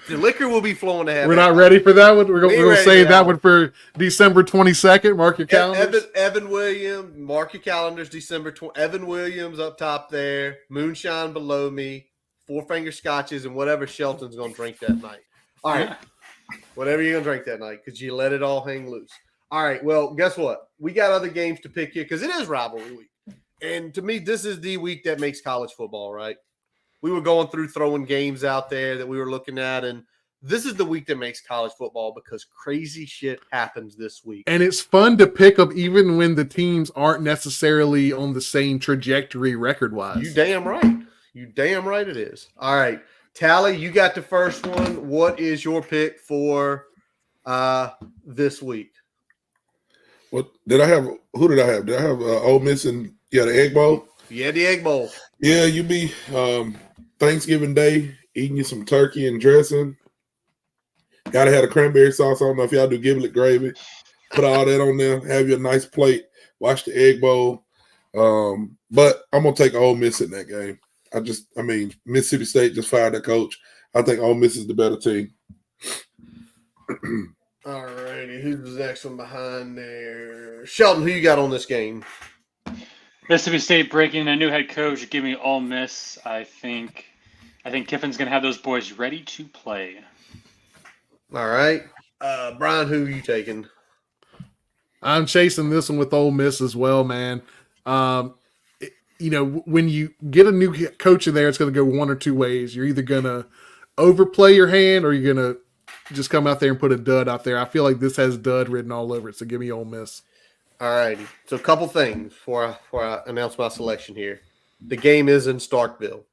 The liquor will be flowing to have. We're not ready for that one. We're going to save that one for December 22nd. Mark your calendars. Evan Williams, mark your calendars. December 20. Evan Williams up top there. Moonshine below me. 4-finger scotches and whatever Shelton's going to drink that night. All right, whatever you're going to drink that night because you let it all hang loose. All right, well, guess what? We got other games to pick here because it is rivalry week. And to me, this is the week that makes college football, right? We were going through throwing games out there that we were looking at, and this is the week that makes college football because crazy shit happens this week. And it's fun to pick up even when the teams aren't necessarily on the same trajectory record-wise. You damn right. You damn right it is. All right. Tally, you got the first one. What is your pick for this week? What did I have? Who did I have? Did I have Ole Miss and the Egg Bowl? Yeah, the Egg Bowl. Yeah, you be Thanksgiving Day eating you some turkey and dressing. Gotta have the cranberry sauce. I don't know if y'all do giblet gravy. Put all that on there. Have your nice plate. Watch the Egg Bowl. But I'm gonna take Ole Miss in that game. Mississippi State just fired their coach. I think Ole Miss is the better team. All righty. Who's the next one behind there? Shelton, who you got on this game? Mississippi State breaking in a new head coach. Give me Ole Miss. I think Kiffin's going to have those boys ready to play. All right. Brian, who are you taking? I'm chasing this one with Ole Miss as well, man. When you get a new coach in there, it's going to go one or two ways. You're either going to overplay your hand or you're going to just come out there and put a dud out there. I feel like this has dud written all over it, so give me Ole Miss. All righty. So a couple things before I announce my selection here. The game is in Starkville.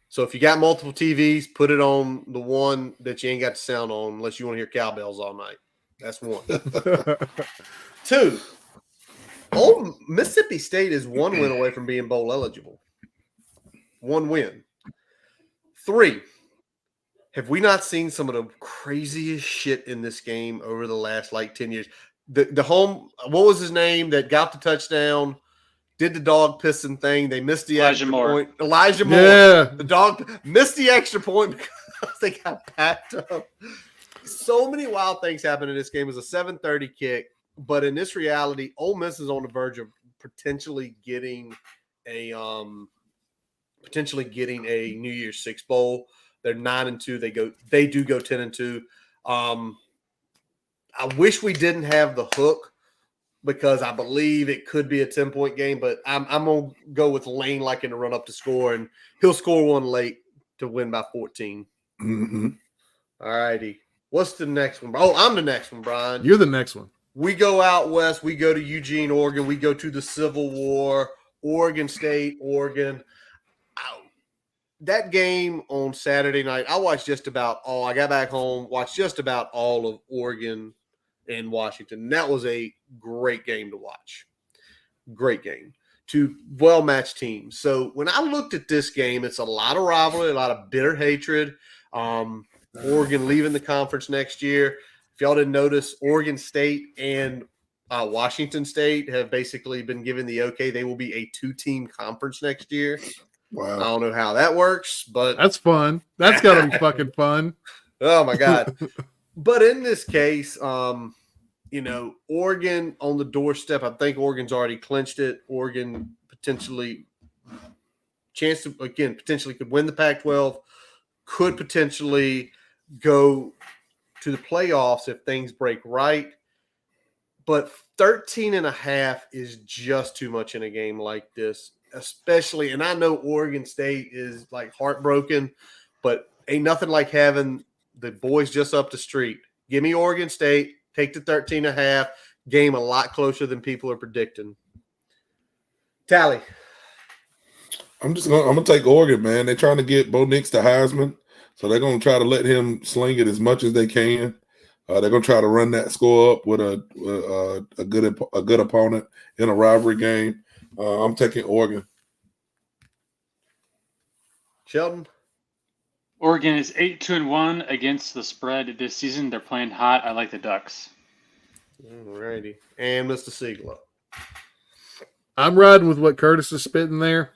So if you got multiple TVs, put it on the one that you ain't got the sound on unless you want to hear cowbells all night. That's one. 2, Mississippi State is 1 win away from being bowl eligible. 1 win. 3, have we not seen some of the craziest shit in this game over the last 10 years? The home, what was his name that got the touchdown, did the dog pissing thing. They missed the extra point. Elijah Moore. Yeah. The dog missed the extra point because they got packed up. So many wild things happened in this game. It was a 7:30 kick. But in this reality, Ole Miss is on the verge of potentially getting a New Year's Six bowl. They're 9-2. They do go 10-2. I wish we didn't have the hook because I believe it could be a 10-point game. But I'm gonna go with Lane liking to run up to score, and he'll score one late to win by 14. Mm-hmm. All righty. What's the next one? Oh, I'm the next one, Brian. You're the next one. We go out west. We go to Eugene, Oregon. We go to the Civil War, Oregon State, Oregon. That game on Saturday night, I watched just about all. I got back home, watched just about all of Oregon and Washington. That was a great game to watch. Great game. 2 well-matched teams. So when I looked at this game, it's a lot of rivalry, a lot of bitter hatred. Oregon leaving the conference next year. If y'all didn't notice, Oregon State and Washington State have basically been given the okay. They will be a 2-team conference next year. Wow. I don't know how that works, but that's fun. That's got to be fucking fun. Oh my God. But in this case, Oregon on the doorstep. I think Oregon's already clinched it. Oregon potentially could win the Pac-12, could potentially go to the playoffs if things break right. But 13.5 is just too much in a game like this, especially. And I know Oregon State is heartbroken, but ain't nothing like having the boys just up the street. Give me Oregon State. Take the 13.5. Game a lot closer than people are predicting. Tally. I'm gonna take Oregon, man. They're trying to get Bo Nix to Heisman, so they're gonna try to let him sling it as much as they can. They're gonna try to run that score up with a good opponent in a rivalry game. I'm taking Oregon. Sheldon. Oregon is 8-2-1 against the spread this season. They're playing hot. I like the Ducks. All righty. And Mr. Siegler. I'm riding with what Curtis is spitting there.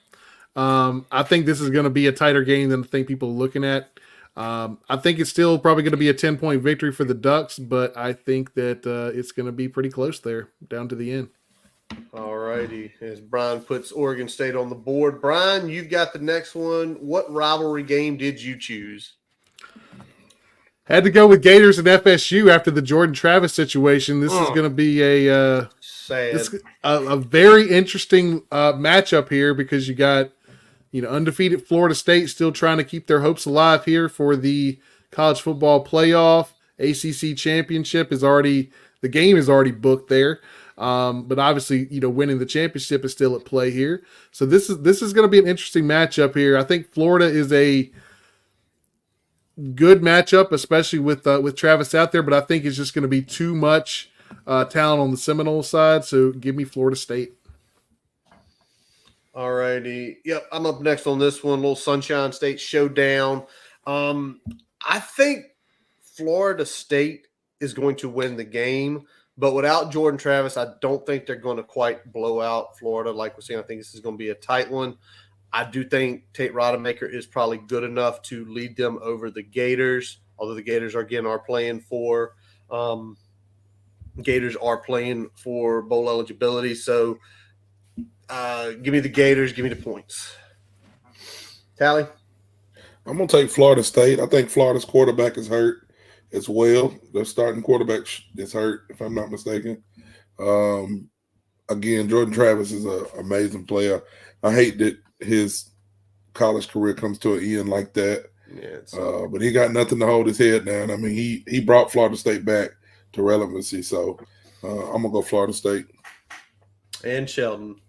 I think this is going to be a tighter game than I think people are looking at. I think it's still probably going to be a 10-point victory for the Ducks, but I think that it's going to be pretty close there down to the end. All righty. As Brian puts Oregon State on the board. Brian, you've got the next one. What rivalry game did you choose? Had to go with Gators and FSU after the Jordan Travis situation. This is going to be a very interesting matchup here because you got undefeated Florida State still trying to keep their hopes alive here for the college football playoff. ACC championship the game is already booked there. But obviously, winning the championship is still at play here. So this is going to be an interesting matchup here. I think Florida is a good matchup, especially with Travis out there, but I think it's just going to be too much talent on the Seminole side. So give me Florida State. All righty. Yep, I'm up next on this one. Little Sunshine State showdown. I think Florida State is going to win the game, but without Jordan Travis, I don't think they're going to quite blow out Florida like we're seeing. I think this is going to be a tight one. I do think Tate Rodemaker is probably good enough to lead them over the Gators, although the Gators are playing for bowl eligibility. So give me the Gators, give me the points. Tally? I'm going to take Florida State. I think Florida's quarterback is hurt as well. Their starting quarterback is hurt, if I'm not mistaken. Again, Jordan Travis is an amazing player. I hate that his college career comes to an end like that. Yeah, but he got nothing to hold his head down. I mean, he brought Florida State back to relevancy. So I'm going to go Florida State. And Sheldon.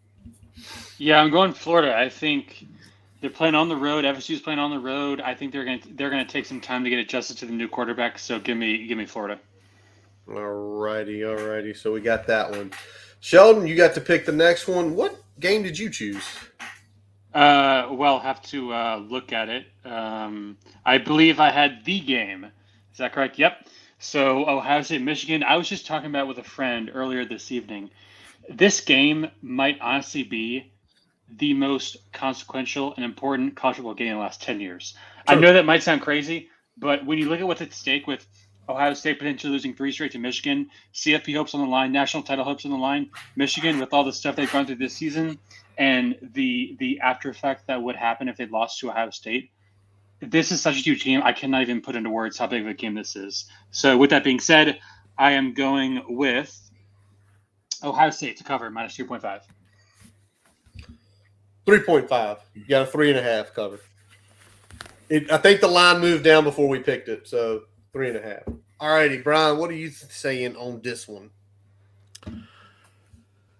Yeah, I'm going Florida. I think they're playing on the road. FSU's playing on the road. I think they're going to take some time to get adjusted to the new quarterback. So give me Florida. All righty. So we got that one. Sheldon, you got to pick the next one. What game did you choose? Well, have to look at it. I believe I had the game. Is that correct? Yep. So Ohio State, Michigan. I was just talking about with a friend earlier this evening. This game might honestly be the most consequential and important college football game in the last 10 years. True. I know that might sound crazy, but when you look at what's at stake with Ohio State potentially losing 3 straight to Michigan, CFP hopes on the line, national title hopes on the line, Michigan with all the stuff they've gone through this season, and the after effect that would happen if they lost to Ohio State. This is such a huge game. I cannot even put into words how big of a game this is. So with that being said, I am going with Ohio State to cover minus 2.5. 3.5. You got a 3.5 cover. I think the line moved down before we picked it, so 3.5. All righty, Brian, what are you saying on this one?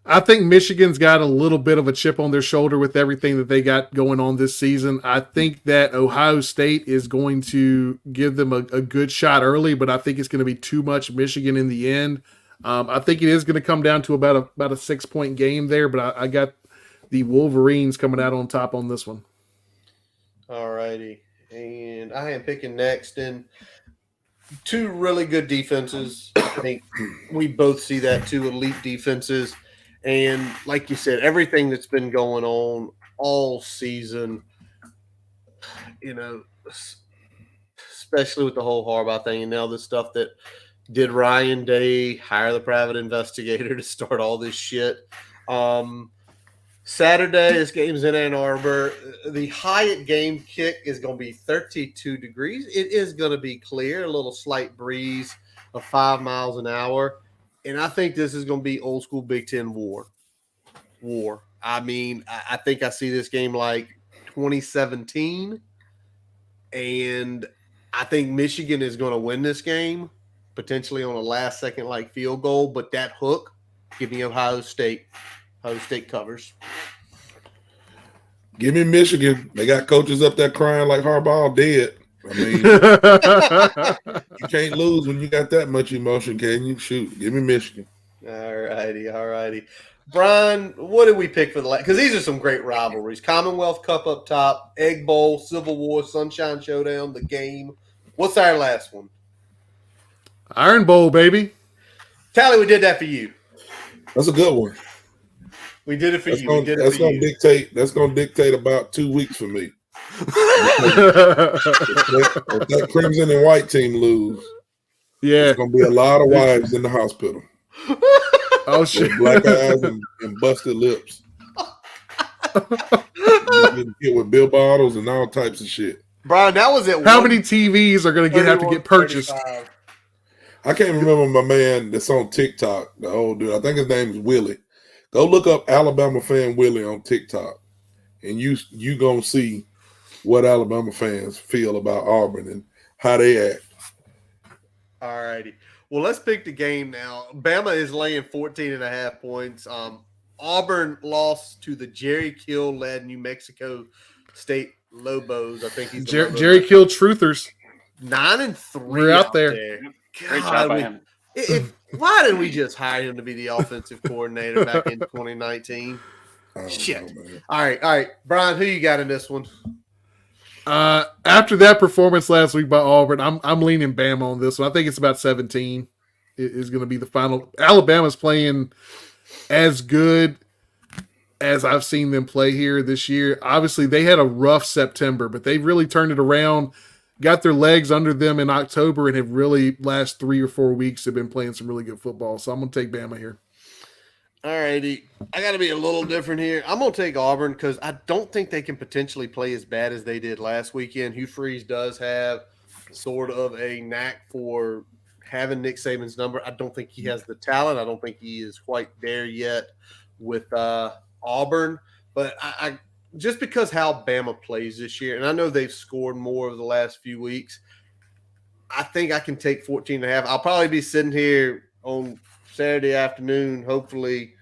I think Michigan's got a little bit of a chip on their shoulder with everything that they got going on this season. I think that Ohio State is going to give them a good shot early, but I think it's going to be too much Michigan in the end. I think it is going to come down to about a 6-point game there, but I got the Wolverines coming out on top on this one. All righty. And I am picking next. And 2 really good defenses. I think we both see that, 2 elite defenses. And like you said, everything that's been going on all season, especially with the whole Harbaugh thing and now the stuff that did Ryan Day hire the private investigator to start all this shit. Saturday, this game's in Ann Arbor. The Hyatt game kick is going to be 32 degrees. It is going to be clear, a little slight breeze of 5 miles an hour. And I think this is going to be old school Big Ten war. I mean, I think I see this game like 2017. and I think Michigan is going to win this game, potentially on a last-second field goal. But that hook, give me Ohio State. Ohio State covers. Give me Michigan. They got coaches up there crying like Harbaugh dead. I mean, you can't lose when you got that much emotion, can you? Shoot, give me Michigan. All righty. Brian, what did we pick for the last? Because these are some great rivalries. Commonwealth Cup up top, Egg Bowl, Civil War, Sunshine Showdown, the game. What's our last one? Iron Bowl, baby. Tally, we did that for you. That's a good one. We did it for you. That's gonna dictate about 2 weeks for me. If that Crimson and White team lose, there's gonna be a lot of wives in the hospital. Oh shit! With black eyes and busted lips. Getting hit with bill bottles and all types of shit. Brian, that was it. How many TVs are going to have to get purchased? 35. I can't remember my man that's on TikTok. The old dude. I think his name is Willie. Go look up Alabama fan Willie on TikTok, and you gonna see what Alabama fans feel about Auburn and how they act. All righty. Well, let's pick the game now. Bama is laying 14.5 points. Auburn lost to the Jerry Kill-led New Mexico State Lobos. I think he's the Jerry Kill Truthers. 9-3. We're out there. Great job by him. Why didn't we just hire him to be the offensive coordinator back in 2019? Shit. Man. All right. Brian, who you got in this one? After that performance last week by Auburn, I'm leaning Bama on this one. I think it's about 17 is going to be the final. Alabama's playing as good as I've seen them play here this year. Obviously, they had a rough September, but they've really turned it around, got their legs under them in October, and have really last 3 or 4 weeks have been playing some really good football. So I'm going to take Bama here. All righty. I got to be a little different here. I'm going to take Auburn because I don't think they can potentially play as bad as they did last weekend. Hugh Freeze does have sort of a knack for having Nick Saban's number. I don't think he has the talent. I don't think he is quite there yet with Auburn. But I just because how Bama plays this year, and I know they've scored more over the last few weeks, I think I can take 14.5. I'll probably be sitting here on Saturday afternoon, hopefully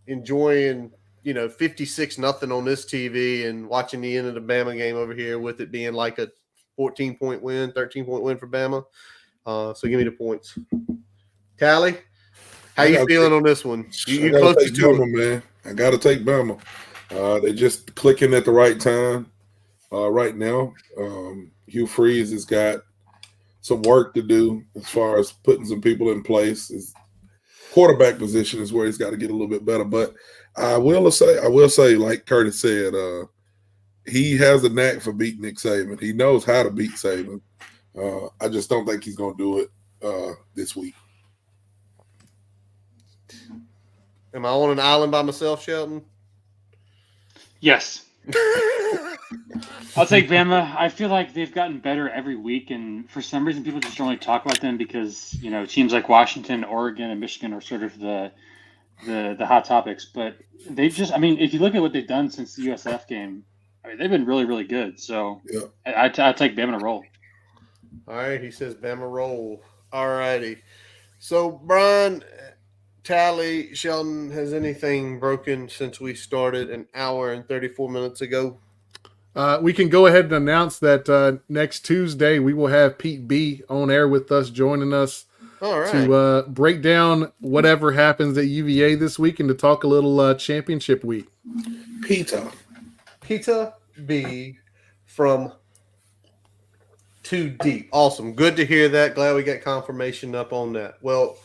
enjoying, 56-0 on this TV and watching the end of the Bama game over here with it being like a 14-point win, 13-point win for Bama. So give me the points. Tally, how you feeling on this one? You closest to Bama, man. I got to take Bama. They're just clicking at the right time right now. Hugh Freeze has got some work to do as far as putting some people in place. His quarterback position is where he's got to get a little bit better. But I will say, like Curtis said, he has a knack for beating Nick Saban. He knows how to beat Saban. I just don't think he's going to do it this week. Am I on an island by myself, Shelton? Yes. I'll take Bama. I feel like they've gotten better every week, and for some reason, people just don't really talk about them because teams like Washington, Oregon, and Michigan are sort of the hot topics. But they've just, if you look at what they've done since the USF game, they've been really, really good. So yeah. I take Bama to roll. All right, he says Bama roll. All righty. So Brian, Tally, Sheldon, has anything broken since we started an hour and 34 minutes ago? We can go ahead and announce that next Tuesday we will have Pete B on air with us, joining us to break down whatever happens at UVA this week and to talk a little championship week. Peter B from Too Deep. Awesome. Good to hear that. Glad we got confirmation up on that. Well,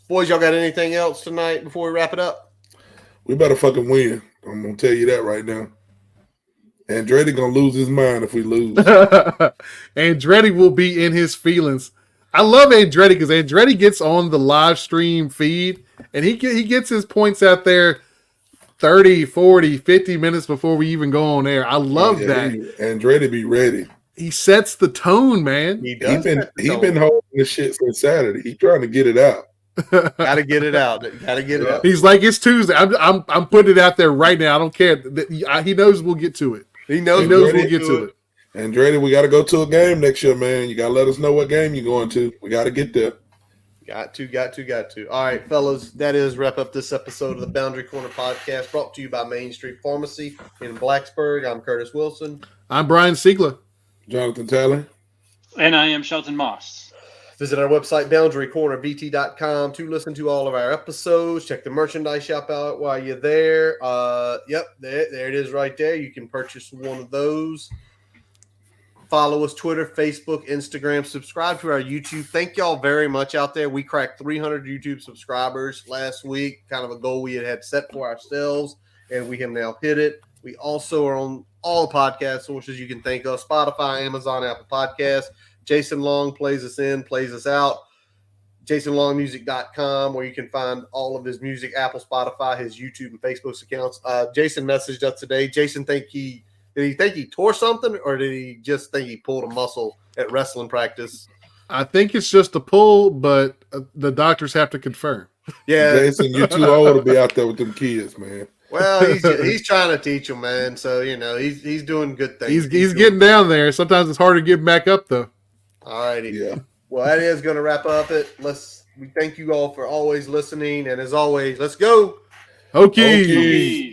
boys, y'all got anything else tonight before we wrap it up? We better fucking win. I'm going to tell you that right now. Andretti going to lose his mind if we lose. Andretti will be in his feelings. I love Andretti because Andretti gets on the live stream feed and he gets his points out there 30, 40, 50 minutes before we even go on air. I love that. Andretti be ready. He sets the tone, man. He been holding this shit since Saturday. He trying to get it out. Gotta get it out. He's like, it's Tuesday. I'm putting it out there right now. I don't care. He knows we'll get to it. He knows we'll get to it. Andretti, we got to go to a game next year, man. You got to let us know what game you're going to. We got to get there. Got to. All right, fellas, that is wrap up this episode of the Boundary Corner podcast, brought to you by Main Street Pharmacy in Blacksburg. I'm Curtis Wilson. I'm Brian Siegler. Jonathan Taylor. And I am Shelton Moss. Visit our website, boundarycornerbt.com, to listen to all of our episodes. Check the merchandise shop out while you're there. Yep, there it is right there. You can purchase one of those. Follow us, Twitter, Facebook, Instagram. Subscribe to our YouTube. Thank y'all very much out there. We cracked 300 YouTube subscribers last week, kind of a goal we had set for ourselves, and we have now hit it. We also are on all podcast sources you can think of: Spotify, Amazon, Apple Podcasts. Jason Long plays us out. JasonLongMusic.com, where you can find all of his music, Apple, Spotify, his YouTube and Facebook accounts. Jason messaged us today. Jason did he think he tore something, or did he just think he pulled a muscle at wrestling practice? I think it's just a pull, but the doctors have to confirm. Yeah, Jason, you're too old to be out there with them kids, man. well, he's trying to teach them, man. So he's doing good things. He's getting down there. Sometimes it's hard to get back up, though. All righty. Yeah. Well, that is going to wrap up it. We thank you all for always listening, and as always, let's go Hokies. Hokies.